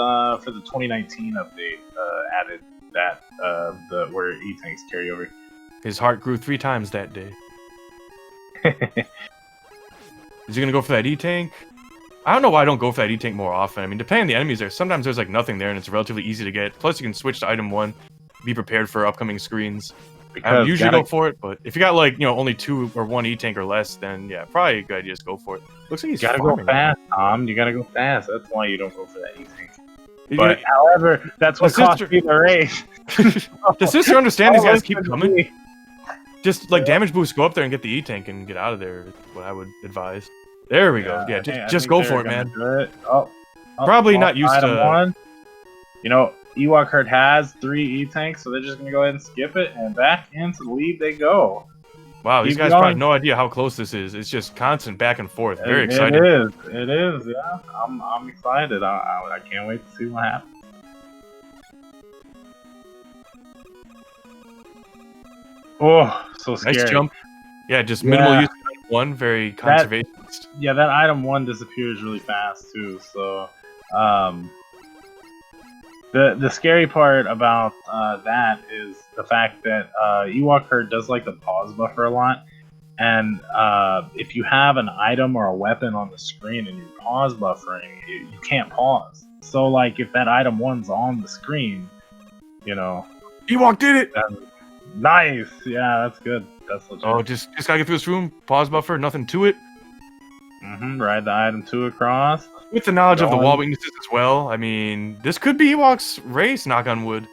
for the 2019 update added that where E-Tanks carry over. His heart grew 3 times that day. Is he gonna go for that E-Tank? I don't know why I don't go for that E-Tank more often. I mean, depending on the enemies there, sometimes there's like nothing there and it's relatively easy to get. Plus, you can switch to item 1, be prepared for upcoming screens. I would usually go for it, but if you got like, you know, only 2 or 1 E-Tank or less, then yeah, probably a good idea to go for it. Looks like he's gotta farming. go fast, Tom. You gotta go fast. That's why you don't go for that E-Tank. But however, that's what cost me the race. Does Sister understand these guys keep coming? Just like damage boost, go up there and get the E-Tank and get out of there. Is what I would advise. There we go. Yeah, just go for it, man. Probably not used to. One. You know, madewokherd has 3 E-Tanks, so they're just gonna go ahead and skip it, and back into the lead they go. Wow, these guys probably have no idea how close this is. It's just constant back and forth. Very exciting. It is. Yeah, I'm excited. I can't wait to see what happens. Oh, so scary. Nice jump. Yeah, just minimal use of item 1, very conservationist. That item 1 disappears really fast too. So, the scary part about that is the fact that madewokherd does like the pause buffer a lot, and if you have an item or a weapon on the screen and you're pause buffering, you can't pause. So like if that item 1's on the screen, you know, Ewok did it. Nice, yeah, that's good. That's legit. Oh, just gotta get through this room. Pause buffer, nothing to it. Ride the item 2 across. With the knowledge of the wall weaknesses as well, I mean, this could be Ewok's race, knock on wood.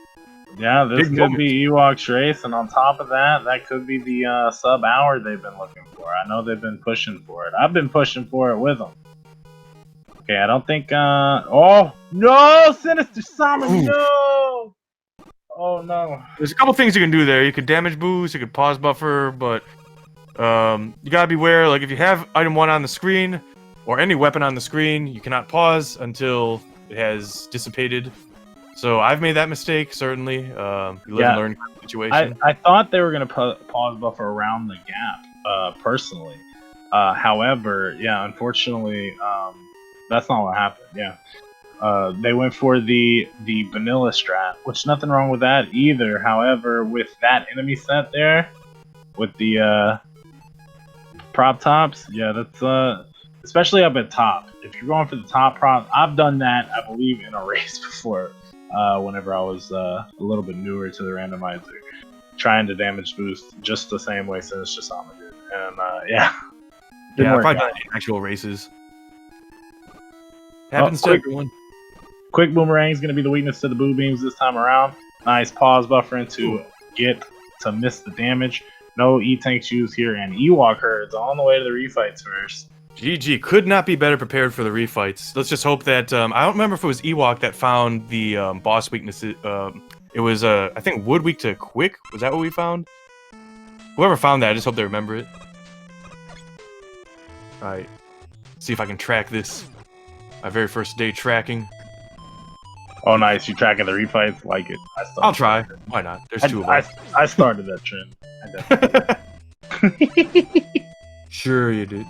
Yeah, this could be Ewok's race, and on top of that, that could be the sub-hour they've been looking for. I know they've been pushing for it. I've been pushing for it with them. Okay, I don't think, oh! No! Sinsiter-Sama, no! Oh, no. There's a couple things you can do there. You could damage boost, you could pause buffer, but you gotta beware, like, if you have item 1 on the screen, or any weapon on the screen, you cannot pause until it has dissipated. So I've made that mistake, certainly. You live and learn situation. I thought they were going to pause buffer around the gap, personally. However, yeah, unfortunately, that's not what happened, yeah. They went for the vanilla strat, which nothing wrong with that either. However, with that enemy set there, with the prop tops, yeah, that's especially up at top. If you're going for the top prop, I've done that, I believe, in a race before. Whenever I was a little bit newer to the randomizer, trying to damage boost just the same way Sinsiter-Sama did, and yeah, I've probably done it in actual races. Happens to everyone. Quick boomerang is going to be the weakness to the boo beams this time around. Nice pause buffering to get to miss the damage. No E-Tanks used here, and madewokherd's on the way to the refights first. GG, could not be better prepared for the refights. Let's just hope that, I don't remember if it was Ewok that found the boss weaknesses. It was, I think, Wood weak to Quick. Was that what we found? Whoever found that, I just hope they remember it. Alright, see if I can track this. My very first day tracking. Oh, nice. You tracking the refights? Like it. I'll try. Why not? There's 2 of us. I started that trend. Sure you did.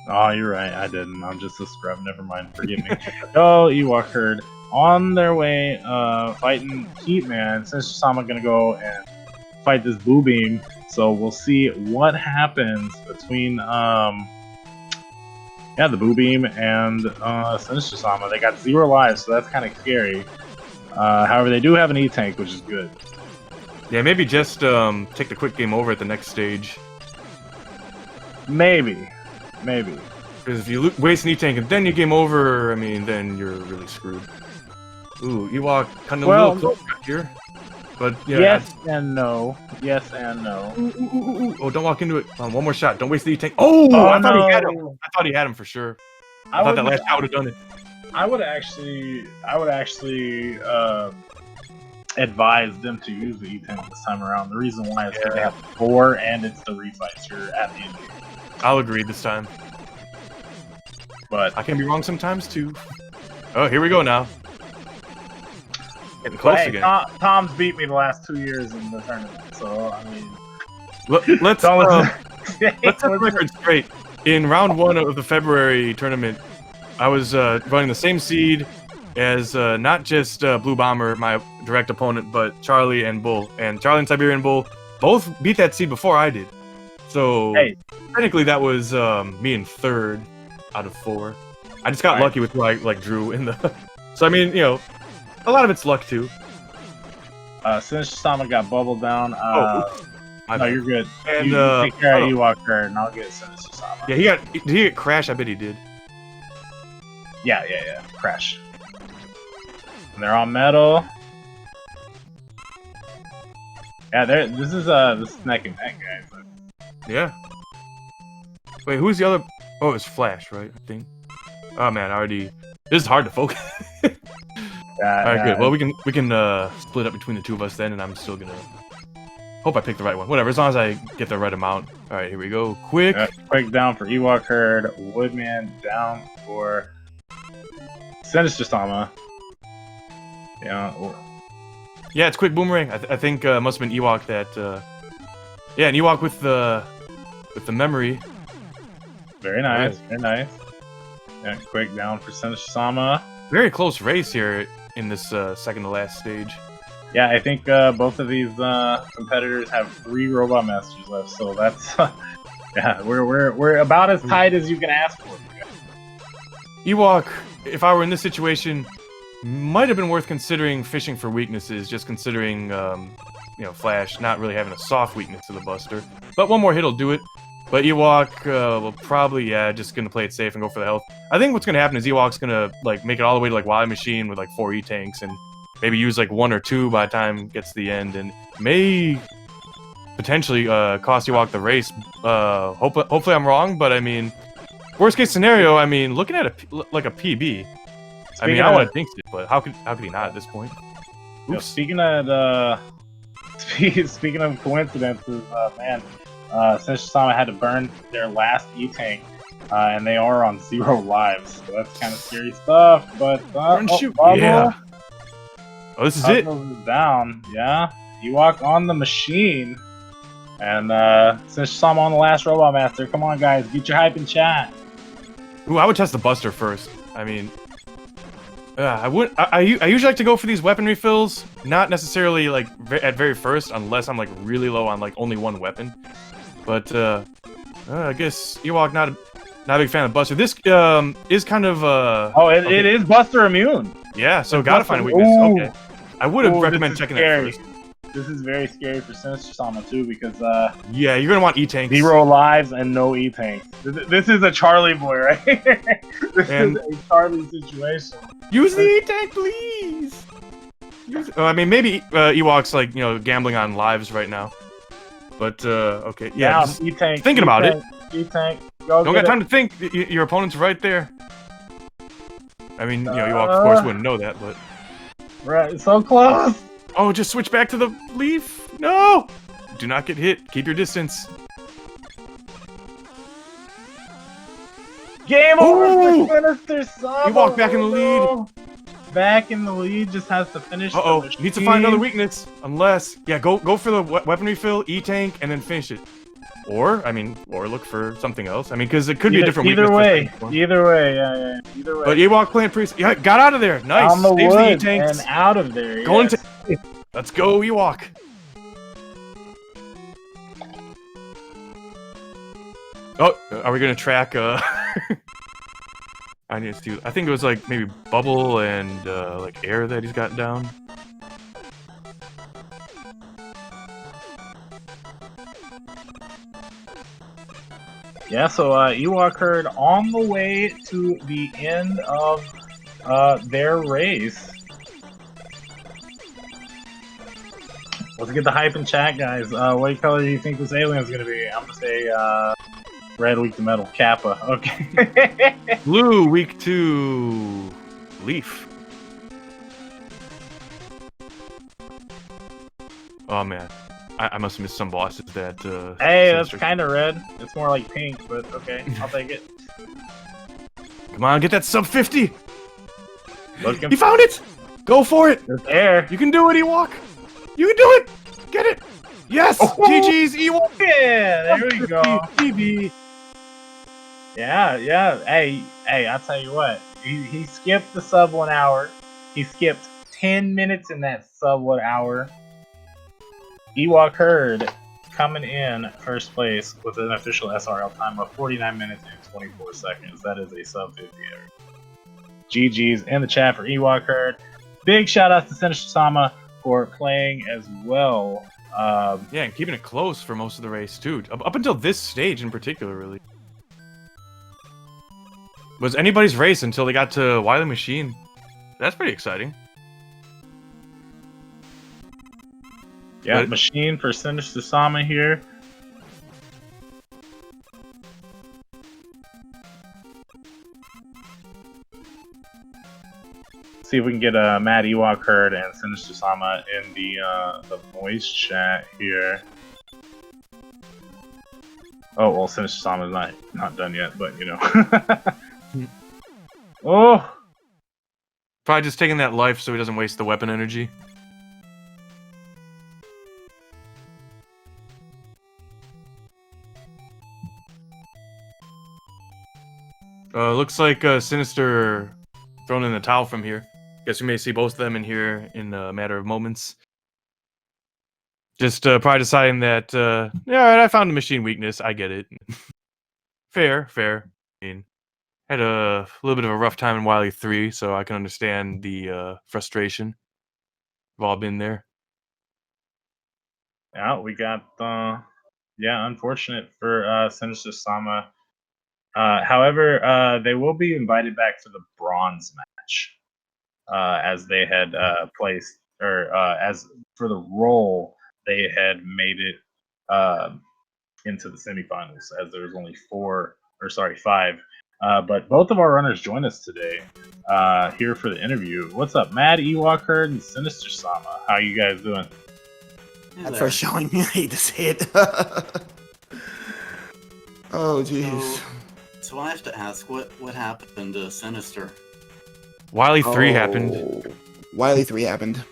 Oh, you're right. I didn't. I'm just a scrub. Never mind. Forgive me. Oh, madewokherd on their way, fighting Heatman. Sinsiter-Sama gonna go and fight this Boo Beam. So we'll see what happens between, the Boo Beam and Sinsiter-Sama. They got 0 lives, so that's kind of scary. However, they do have an E-Tank, which is good. Yeah, maybe just take the quick game over at the next stage. Maybe. Because if you waste an E-Tank and then you game over, I mean, then you're really screwed. Ooh, Ewok kind of a little close right here. But yeah. Yes and no. Yes and no. Ooh. Oh, don't walk into it. One more shot. Don't waste the E-Tank. Oh, I thought he had him. I thought he had him for sure. I thought that last shot would have done it. I would actually advise them to use the E-Tank this time around. The reason why is because they have 4 and it's the refights. You're at the end. I'll agree this time. But I can be wrong sometimes too. Oh, here we go now. Getting close again. Tom's beat me the last 2 years in the tournament, so I mean, let's set the record straight. In round 1 of the February tournament, I was running the same seed as not just Blue Bomber, my direct opponent, but Charlie and Bull. And Charlie and Siberian Bull both beat that seed before I did. So technically that was me in 3rd. out of 4. I just got lucky with who I like drew in the. So I mean, you know, a lot of it's luck too. Sinsiter-Sama got bubbled down. No, you're good. And you take care of Ewok-herd, and I'll get Sinsiter-Sama. Yeah, did he get Crash? I bet he did. Yeah. Crash. And they're on metal. Yeah, this is neck and neck, guys. Yeah. Wait, who's the other? Oh, it's Flash, right? I think. Oh man, this is hard to focus. Alright, good. Well, we can split up between the two of us then, and I'm still gonna hope I pick the right one. Whatever, as long as I get the right amount. Alright, here we go. Quick. Quick down for Ewok-herd. Woodman down for Sinsiter-Sama. Yeah. Yeah, it's quick boomerang. I think must have been Ewok that. Yeah, an Ewok with the memory. Very nice. Very nice. Yeah, quick down for Sinsiter-Sama. Very close race here in this second to last stage. Yeah, I think both of these competitors have 3 Robot Masters left, so that's yeah, we're about as tight as you can ask for. Ewok, if I were in this situation, might have been worth considering fishing for weaknesses, just considering you know, Flash not really having a soft weakness to the Buster. But one more hit'll do it. But Ewok will probably, just gonna play it safe and go for the health. I think what's gonna happen is Ewok's gonna like make it all the way to like Wild Machine with like 4 E-tanks and maybe use like 1 or 2 by the time it gets to the end, and may potentially cost Ewok the race. Hopefully I'm wrong, but I mean, worst case scenario, I mean, looking at a PB. I mean, I want to think it, but how could he not at this point? Oops. Speaking of coincidences, man. Sinsiter-Sama had to burn their last E-tank, and they are on 0 lives, so that's kind of scary stuff. But yeah. Oh, this is it. Down, yeah. Ewok on the machine, and Sinsiter-Sama on the last Robot Master. Come on, guys, get your hype in chat. Ooh, I would test the Buster first. I mean, I usually like to go for these weapon refills, not necessarily like at very first, unless I'm like really low on like only 1 weapon. But I guess Ewok not a big fan of Buster. This is kind of it is Buster immune. Yeah, so gotta find a weakness. Ooh. Okay, I would have recommended checking that first. This is very scary for Sinsiter-Sama too, because yeah, you're gonna want E-tanks. 0 lives and no E-tanks. This is a Charlie boy right here. This is a Charlie situation. Use the E-tank, please. I mean, maybe Ewok's like, you know, gambling on lives right now. But okay, yeah. E-tank. Thinking about it. E-tank. Don't got time to think. Your opponent's right there. I mean, you know, Ewok of course wouldn't know that, but right, so close. Oh, just switch back to the leaf. No, do not get hit. Keep your distance. Game over for Sinsiter-Sama. Ewok back in the lead. Back in the lead, just has to finish. Needs to find another weakness. Unless, yeah, go for the weapon refill, E-tank, and then finish it. Or, I mean, or look for something else. I mean, because it could be a different weakness. Either way, yeah, either way. But Ewok playing pretty. Yeah, got out of there. Nice. On the Saves wood the E-tanks. and out of there. Going to. Let's go, Ewok. Oh, are we gonna track? I need to do. I think it was like maybe bubble and like air that he's got down. Yeah, so Ewok-herd on the way to the end of their race. Let's get the hype in chat, guys. What color do you think this alien is gonna be? I'm gonna say red, weak to metal, Kappa. Okay. Blue, weak to leaf. Oh man, I must have missed some bosses that. Hey, that's kind of red. It's more like pink, but okay, I'll take it. Come on, get that sub 50. Looking. He found it. Go for it. There's air. You can do it, Ewok. You can do it. Get it. Yes. Oh. GG's Ewok. Yeah, there we go. PB. Yeah. Hey, I'll tell you what. He skipped the sub 1 hour. He skipped 10 minutes in that sub 1 hour. Ewok-herd coming in first place with an official SRL time of 49 minutes and 24 seconds. That is a sub 50 error. GG's in the chat for madewokherd. Big shout out to Sinsiter-Sama for playing as well. Yeah, and keeping it close for most of the race too. Up until this stage in particular, really. Was anybody's race until they got to Wily Machine. That's pretty exciting. Yeah, But Machine for Sinsiter-Sama here. See if we can get madewokherd and Sinsiter-Sama in the voice chat here. Oh well, Sinsiter-Sama is not done yet, but you know. Oh, probably just taking that life so he doesn't waste the weapon energy. Looks like Sinister thrown in the towel from here. Guess we may see both of them in here in a matter of moments. Just probably deciding that, yeah, all right, I found a machine weakness. I get it. Fair. I mean, had a little bit of a rough time in Wily 3, so I can understand the frustration. We've all been there. Yeah, we got, yeah, unfortunate for Sinsiter-Sama. However, they will be invited back for the bronze match, as they had placed, or as for the role, they had made it into the semifinals, as there was only 5. But both of our runners join us today here for the interview. What's up, madewokherd and Sinsiter-Sama? How you guys doing? At first showing me, I hate to say it. Oh, jeez. So I have to ask, what happened to Sinister? Wily 3 happened. Wily 3 happened.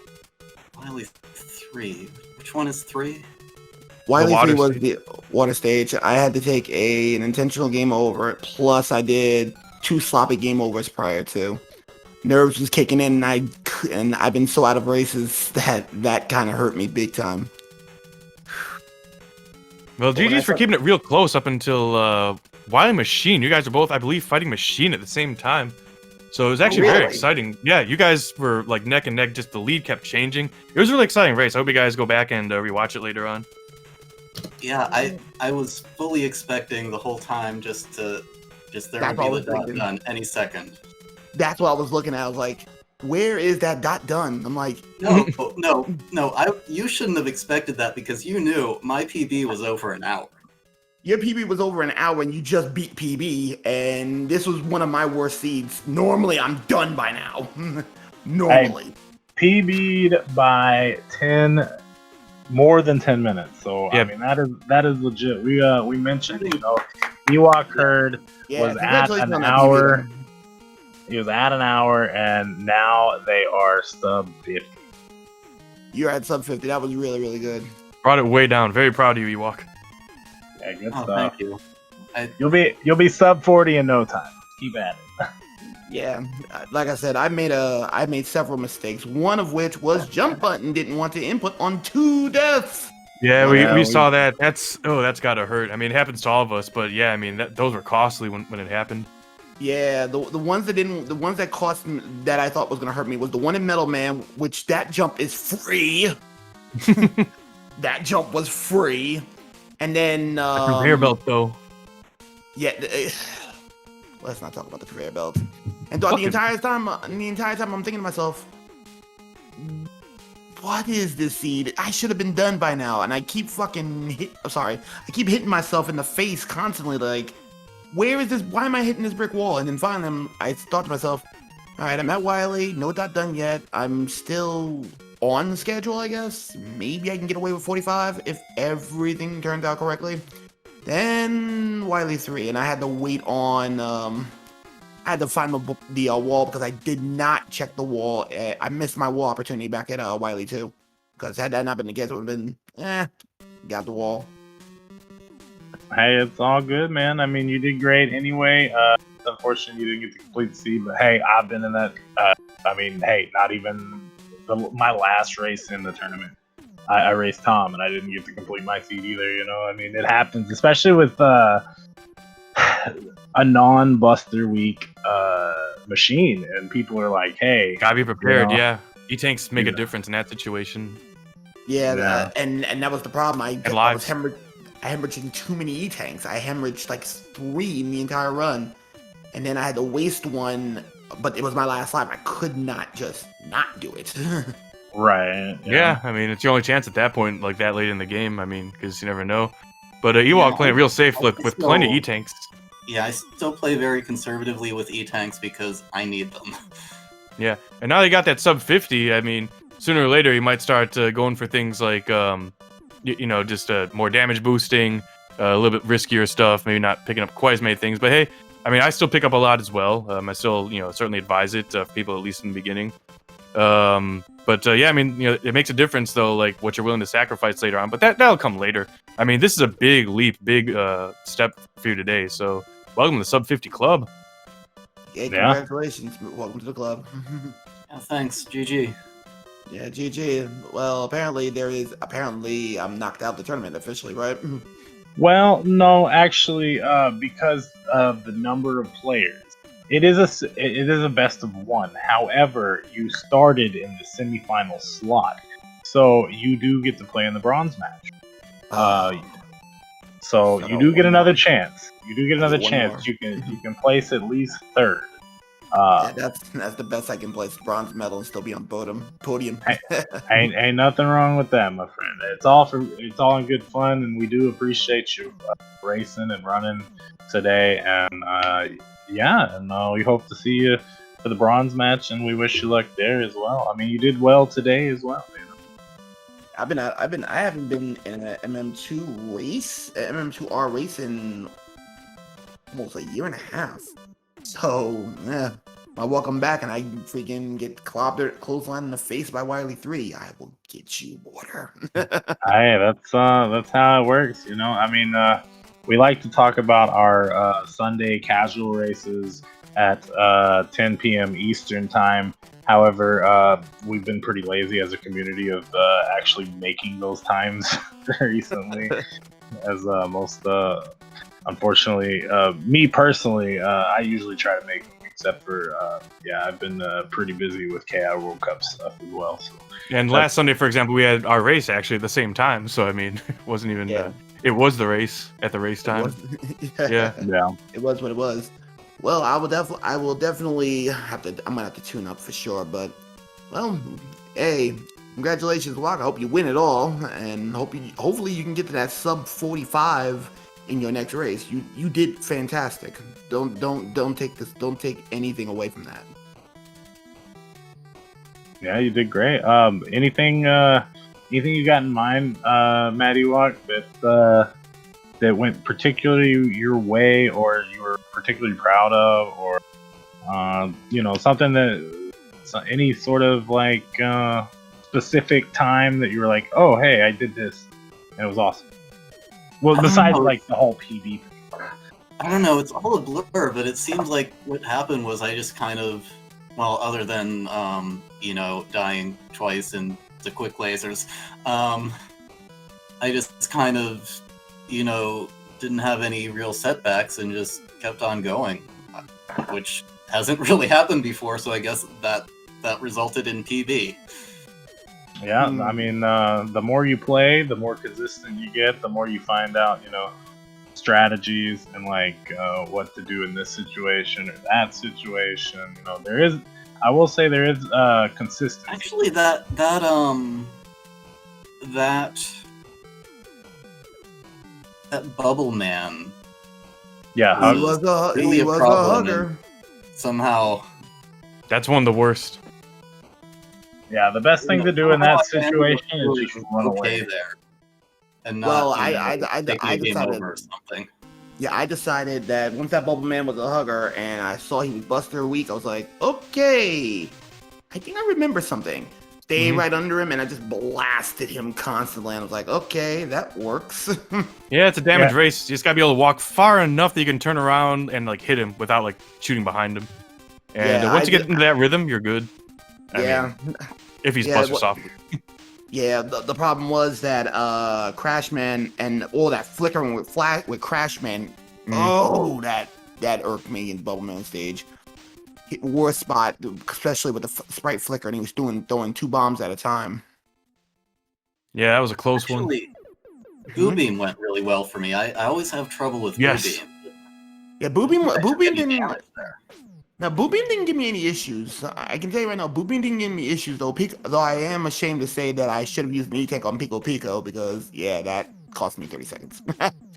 Wily 3? Which one is 3? Wily 3 was the water stage. I had to take an intentional game over, plus I did 2 sloppy game overs prior to. Nerves was kicking in, and I've been so out of races that kind of hurt me big time. Well, GG's for keeping it real close up until Wily Machine. You guys are both, I believe, fighting Machine at the same time. So it was actually very exciting. Yeah, you guys were like neck and neck, just the lead kept changing. It was a really exciting race. I hope you guys go back and rewatch it later on. Yeah, I was fully expecting the whole time just there would be the dot done any second. That's what I was looking at. I was like, where is that dot done? I'm like, no, you shouldn't have expected that because you knew my PB was over an hour. Your PB was over an hour and you just beat PB, and this was one of my worst seeds. Normally, I'm done by now. Normally. I PB'd by more than 10 minutes. So, yeah. I mean, that is legit. We mentioned, madewokherd was at an hour. He was at an hour, and now they are sub 50. You're at sub 50. That was really, really good. Brought it way down. Very proud of you, Ewok. Yeah, good stuff. Thank you. You'll be sub 40 in no time. Keep at it. Yeah, like I said, I made several mistakes. One of which was jump button didn't want to input on 2 deaths. Yeah, we saw that. That's gotta hurt. I mean, it happens to all of us, but yeah, I mean, those were costly when it happened. Yeah, the ones that cost me, that I thought was gonna hurt me was the one in Metal Man, which that jump is free. That jump was free, and then the conveyor belt though. Yeah, let's not talk about the conveyor belt. And throughout the entire time, I'm thinking to myself, what is this seed? I should have been done by now, and I keep I keep hitting myself in the face constantly, like, where is this? Why am I hitting this brick wall? And then finally, I thought to myself, all right, I'm at Wily, no dot done yet. I'm still on schedule, I guess. Maybe I can get away with 45 if everything turns out correctly. Then Wily 3, and I had to wait on, I had to find the wall because I did not check the wall. I missed my wall opportunity back at Wily 2. Because had that not been the case, it would have been, got the wall. Hey, it's all good, man. I mean, you did great anyway. Unfortunately, you didn't get to complete the seed, but hey, I've been in that. I mean, hey, not even my last race in the tournament. I raced Tom, and I didn't get to complete my seed either. You know, I mean, it happens, especially with a non-Buster Week machine, and people are like, "Hey, gotta be prepared." You know? Yeah, E-tanks make a difference in that situation. Yeah, and that was the problem. I was hemorrhaging too many E-tanks. I hemorrhaged like 3 in the entire run, and then I had to waste one. But it was my last lap. I could not just not do it. Right. Yeah, I mean, it's your only chance at that point, like that late in the game. I mean, because you never know. But Ewok playing it real safe with plenty of E-tanks. Yeah, I still play very conservatively with E-tanks because I need them. Yeah, and now they got that sub 50. I mean, sooner or later you might start going for things like, you know, just more damage boosting, a little bit riskier stuff. Maybe not picking up quite as many things, but hey, I mean, I still pick up a lot as well. I still, you know, certainly advise it for people at least in the beginning. But yeah, I mean, you know, it makes a difference though, like what you're willing to sacrifice later on. But that'll come later. I mean, this is a big leap, big step for you today. So welcome to the sub 50 club. Yeah, congratulations. Welcome to the club. Yeah, thanks. GG. Yeah, GG. Well, apparently I'm knocked out of the tournament officially, right? Well, no, actually, because of the number of players, it is a best of 1. However, you started in the semifinal slot, so you do get to play in the bronze match. So you do get another chance. You do get another chance. You can place at least 3rd. Yeah, that's the best I can place. Bronze medal and still be on podium. ain't nothing wrong with that, my friend. It's all in good fun, and we do appreciate you racing and running today. And we hope to see you for the bronze match, and we wish you luck there as well. I mean, you did well today as well. You know? I haven't been in an MM2R race in almost a year and a half. So, yeah, I welcome back, and I freaking get clothesline in the face by Wiley 3. I will get you water. Hey, that's how it works, you know. I mean, we like to talk about our Sunday casual races at 10 p.m. Eastern time. However, we've been pretty lazy as a community of actually making those times recently, as most. Unfortunately, me personally, I usually try to make them, except for, I've been pretty busy with KI World Cup stuff as well. So. And last Sunday, for example, we had our race actually at the same time. So, I mean, it wasn't even, it was the race at the race time. Yeah. It was what it was. Well, I will definitely I'm gonna have to tune up for sure, but, well, hey, congratulations, Walk. I hope you win it all, and hopefully you can get to that sub 45 in your next race. You did fantastic. Don't take anything away from that. Yeah, you did great. Anything you got in mind, madewokherd, that went particularly your way, or you were particularly proud of, or something any sort of like specific time that you were like, oh hey, I did this and it was awesome. Well, besides like the whole PB thing. I don't know, it's all a blur, but it seems like what happened was I just kind of, well, other than, dying twice in the quick lasers, I just kind of, didn't have any real setbacks and just kept on going, which hasn't really happened before, so I guess that resulted in PB. Yeah, I mean, the more you play, the more consistent you get, the more you find out, strategies and like what to do in this situation or that situation. I will say there is consistency. Actually, that Bubble Man. Yeah, he was a hugger. Somehow. That's one of the worst. Yeah, the best thing to do in that situation is just run away there. And not, I decided over or something. Yeah, I decided that once that Bubble Man was a hugger and I saw he was Buster weak, I was like, okay, I think I remember something. Stay right under him, and I just blasted him constantly. And I was like, okay, that works. Yeah, it's a damage race. You just gotta be able to walk far enough that you can turn around and like hit him without like shooting behind him. And once you get into that rhythm, you're good. I mean, if he's Buster soft. Yeah, the problem was that Crashman and all that flickering with Crashman. Oh, that irked me in the Bubble Man stage. Worst spot, especially with the sprite flicker, and he was throwing 2 bombs at a time. Yeah, that was a close one. Boo Beam went really well for me. I always have trouble with Boo Beam. Yeah, Boo Beam didn't. Now, Boo Beam didn't give me any issues. I can tell you right now, Boo Beam didn't give me issues, though I am ashamed to say that I should have used Mini Tank on Pico Pico, because, yeah, that cost me 30 seconds.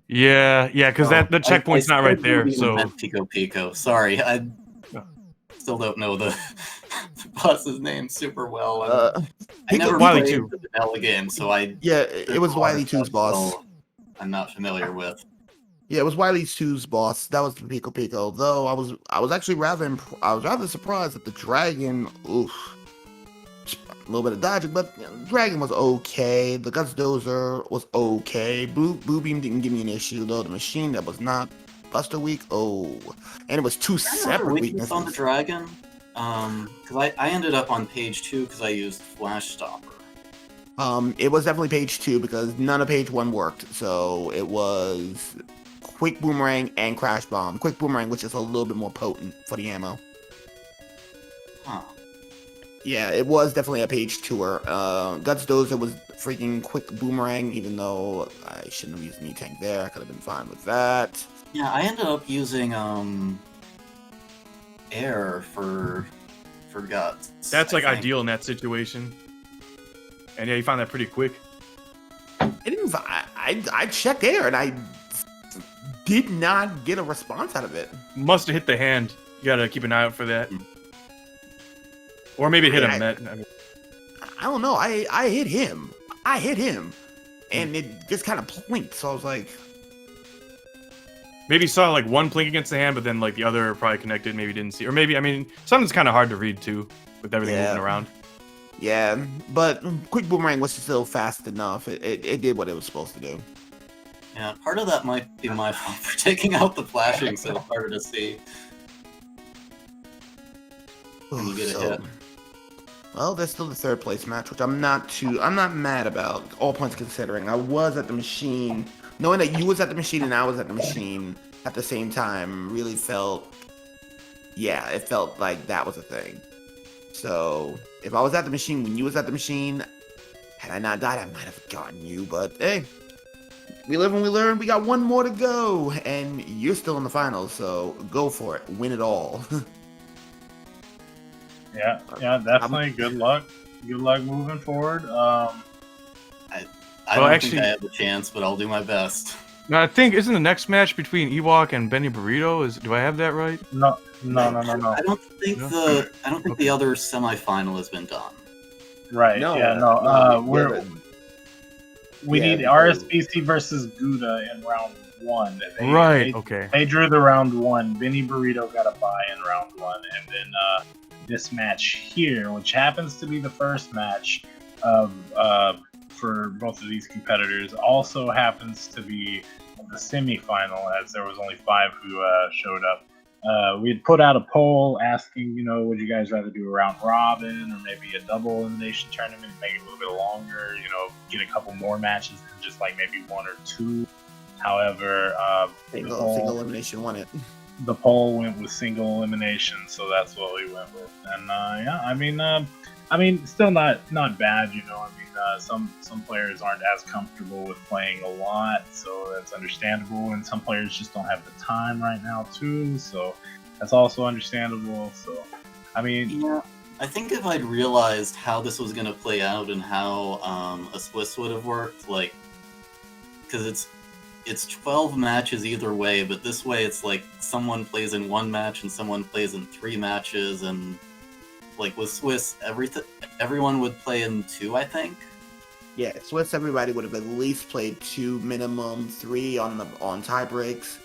yeah, because the checkpoint's not right there, so... Pico Pico. Sorry, I still don't know the boss's name super well. I never played the vanilla game, so Yeah, it was Wily 2's boss. I'm not familiar with. Yeah, it was Wily 2's boss. That was the Pico Pico. Though I was actually rather surprised that the dragon. Oof, a little bit of dodging, but the dragon was okay. The Guts Dozer was okay. Boo Beam didn't give me an issue though. The machine that was not Buster Weak. Oh, and it was 2 separate weaknesses on the dragon. Because I ended up on page 2 because I used Flash Stopper. It was definitely page 2 because none of page 1 worked. So it was Quick Boomerang and Crash Bomb. Quick Boomerang, which is a little bit more potent for the ammo. Huh. Yeah, it was definitely a page 2-er. Guts Dozer was freaking Quick Boomerang, even though I shouldn't have used Mini Tank there. I could have been fine with that. Yeah, I ended up using Air for Guts. That's like ideal in that situation. And yeah, you found that pretty quick. I checked Air and I did not get a response out of it. Must have hit the hand. You gotta keep an eye out for that. Or maybe it hit him. I don't know. I hit him. And it just kind of blinked. So I was like... Maybe saw like one blink against the hand, but then like the other probably connected, maybe didn't see. Or maybe, I mean, something's kind of hard to read too, with everything moving around. Yeah, but Quick Boomerang was still fast enough. It did what it was supposed to do. Yeah, part of that might be my fault for taking out the flashing so it's harder to see. When you get a hit. Well, there's still the 3rd place match, which I'm not mad about, all points considering. I was at the machine. Knowing that you was at the machine and I was at the machine at the same time really felt... Yeah, it felt like that was a thing. So, if I was at the machine when you was at the machine, had I not died, I might have gotten you, but hey. We live and we learn. We got 1 more to go, and you're still in the finals, so go for it. Win it all. Yeah, definitely. Good luck. Good luck moving forward. I don't think I have a chance, but I'll do my best. No, I think isn't the next match between Ewok and Benny Burrito? Do I have that right? No. I don't think the other semifinal has been done. Right. We need RSBC versus Gouda in round 1. They drew the round 1. Benny Burrito got a bye in round 1, and then this match here, which happens to be the first match of for both of these competitors, also happens to be the semifinal, as there was only 5 who showed up. We had put out a poll asking, would you guys rather do a round robin or maybe a double elimination tournament, make it a little bit longer, get a couple more matches than just like maybe 1 or 2. However, single elimination won it. The poll went with single elimination, so that's what we went with. And I mean, still not bad, some players aren't as comfortable with playing a lot, so that's understandable, and some players just don't have the time right now too, so that's also understandable. So I think if I'd realized how this was going to play out and how a Swiss would have worked, like, because it's 12 matches either way, but this way it's like someone plays in 1 match and someone plays in 3 matches, and like with Swiss, everyone would play in 2, I think. Yeah, Swiss, everybody would have at least played 2, minimum 3 on tie breaks.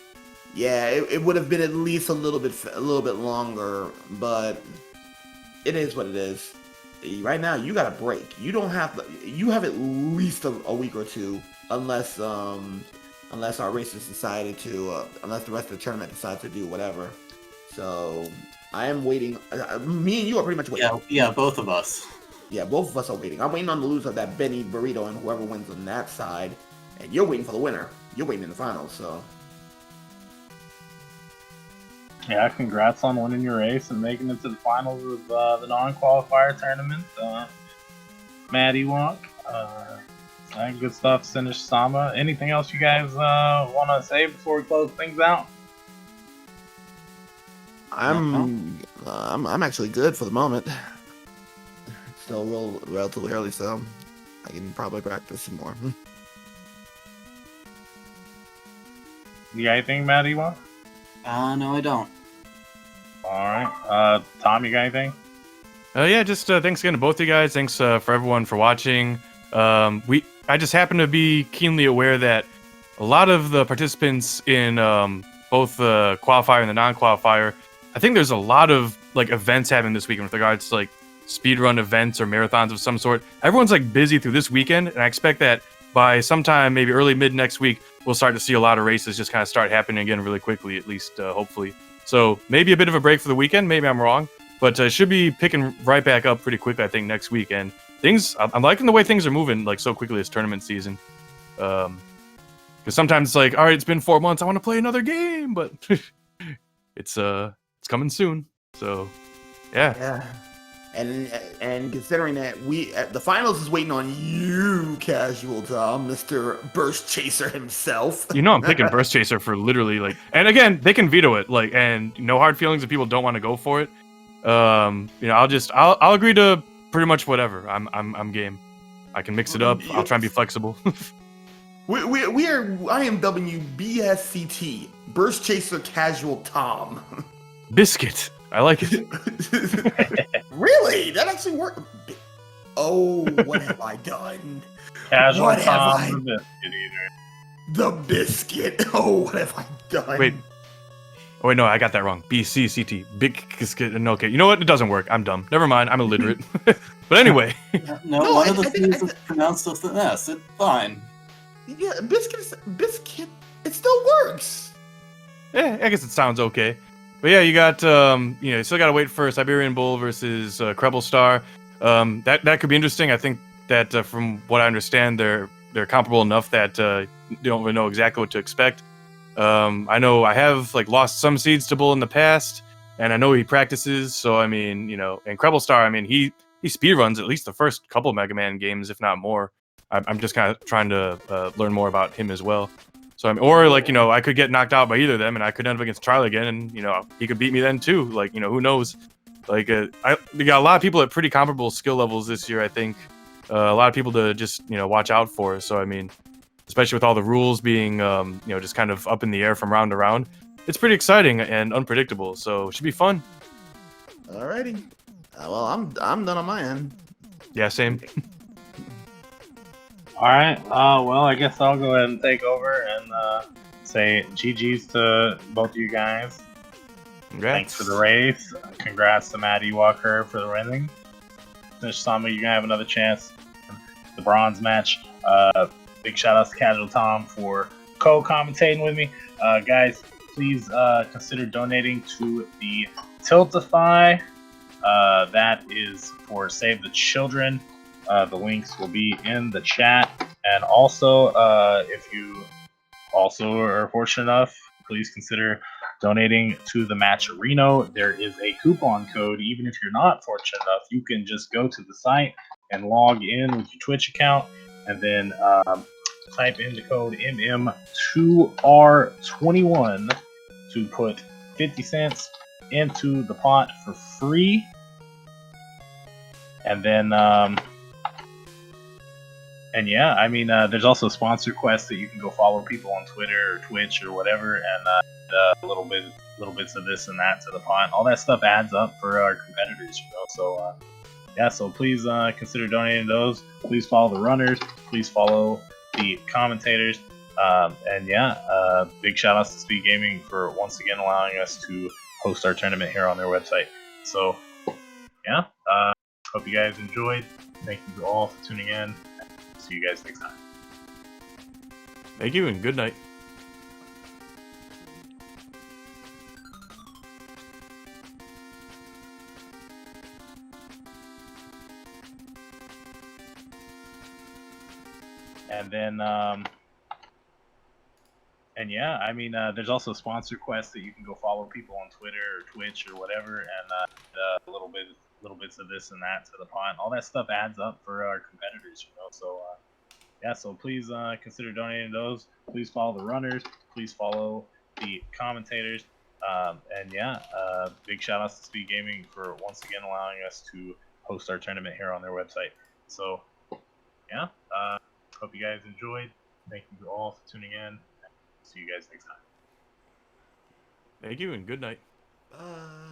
Yeah, it would have been at least a little bit longer, but it is what it is. Right now, you got a break. You have at least a week or 2, unless our racers decided to, unless the rest of the tournament decides to do whatever. So I am waiting. Me and you are pretty much waiting. Yeah, both of us. Yeah, both of us are waiting. I'm waiting on the loser of that Benny burrito and whoever wins on that side. And you're waiting for the winner. You're waiting in the finals, so. Yeah, congrats on winning your race and making it to the finals of the non-qualifier tournament. Maddywok. Good stuff, Sinsiter-Sama. Anything else you guys want to say before we close things out? I'm actually good for the moment. Still relatively early, so I can probably practice some more. You got anything, Maddywok? No, I don't. Alright. Tom, you got anything? Yeah, just thanks again to both of you guys. Thanks for everyone for watching. I just happen to be keenly aware that a lot of the participants in both the qualifier and the non-qualifier, I think there's a lot of like events happening this weekend with regards to like speedrun events or marathons of some sort. Everyone's like busy through this weekend, and I expect that by sometime maybe early mid next week, we'll start to see a lot of races just kind of start happening again really quickly, at least hopefully. So maybe a bit of a break for the weekend. Maybe I'm wrong, but should be picking right back up pretty quickly, I think, next week. And I'm liking the way things are moving like so quickly this tournament season. Because sometimes it's like, all right, it's been 4 months, I want to play another game, but it's coming soon. So yeah. And considering that the finals is waiting on you, Casual Tom, Mr. Burst Chaser himself. You know I'm picking Burst Chaser for literally like, and again, they can veto it, like, and no hard feelings if people don't want to go for it. I'll agree to pretty much whatever. I'm game. I can mix it up. I'll try and be flexible. I am WBSCT, Burst Chaser Casual Tom. Biscuit. I like it. Really? That actually worked. Oh, what have I done? Casual what Tom, have I... the biscuit eater. The biscuit. Oh, what have I done? Wait. Oh, wait, no, I got that wrong. BCCT. Big biscuit. No, okay. You know what? It doesn't work. I'm dumb. Never mind. I'm illiterate. But anyway. No, one of the things is pronounced with an S. It's fine. Yeah, biscuit. It still works. Yeah, I guess it sounds okay. But yeah, you got you still gotta wait for Siberian Bull versus Krebel Star. That could be interesting. I think that from what I understand, they're comparable enough that you don't really know exactly what to expect. I know I have like lost some seeds to Bull in the past, and I know he practices. So I mean, and Krebel Star, I mean he speedruns at least the first couple Mega Man games, if not more. I'm just kind of trying to learn more about him as well. So I could get knocked out by either of them, and I could end up against Charlie again, and he could beat me then too. Like who knows? Like we got a lot of people at pretty comparable skill levels this year. I think a lot of people to just watch out for. So I mean, especially with all the rules being just kind of up in the air from round to round, it's pretty exciting and unpredictable. So it should be fun. Alrighty. Well, I'm done on my end. Yeah, same. Alright, well, I guess I'll go ahead and take over and say GG's to both of you guys. Congrats. Thanks for the race. Congrats to madewokherd for the winning. Sinsiter-Sama, you're going to have another chance. The bronze match. Big shout outs to Casual Tom for co-commentating with me. Guys, please consider donating to the Tiltify. That is for Save the Children. The links will be in the chat. And also, if you also are fortunate enough, please consider donating to the Matcherino. There is a coupon code. Even if you're not fortunate enough, you can just go to the site and log in with your Twitch account and then type in the code MM2R21 to put 50 cents into the pot for free. And then and yeah, I mean, there's also sponsor quests that you can go follow people on Twitter or Twitch or whatever, and little bits of this and that to the pot. All that stuff adds up for our competitors, So so please consider donating those. Please follow the runners. Please follow the commentators. And big shout outs to SpeedGaming for once again allowing us to host our tournament here on their website. So hope you guys enjoyed. Thank you all for tuning in. See you guys next time. Thank you and good night. And then, and yeah, I mean, there's also sponsor quests that you can go follow people on Twitter or Twitch or whatever, and little bits of this and that to the pot. All that stuff adds up for our competitors, you know. So yeah, so please consider donating those. Please follow the runners. Please follow the commentators. And yeah, big shout outs to Speed Gaming for once again allowing us to host our tournament here on their website. So yeah, hope you guys enjoyed. Thank you all for tuning in. See you guys next time. Thank you and good night. Bye.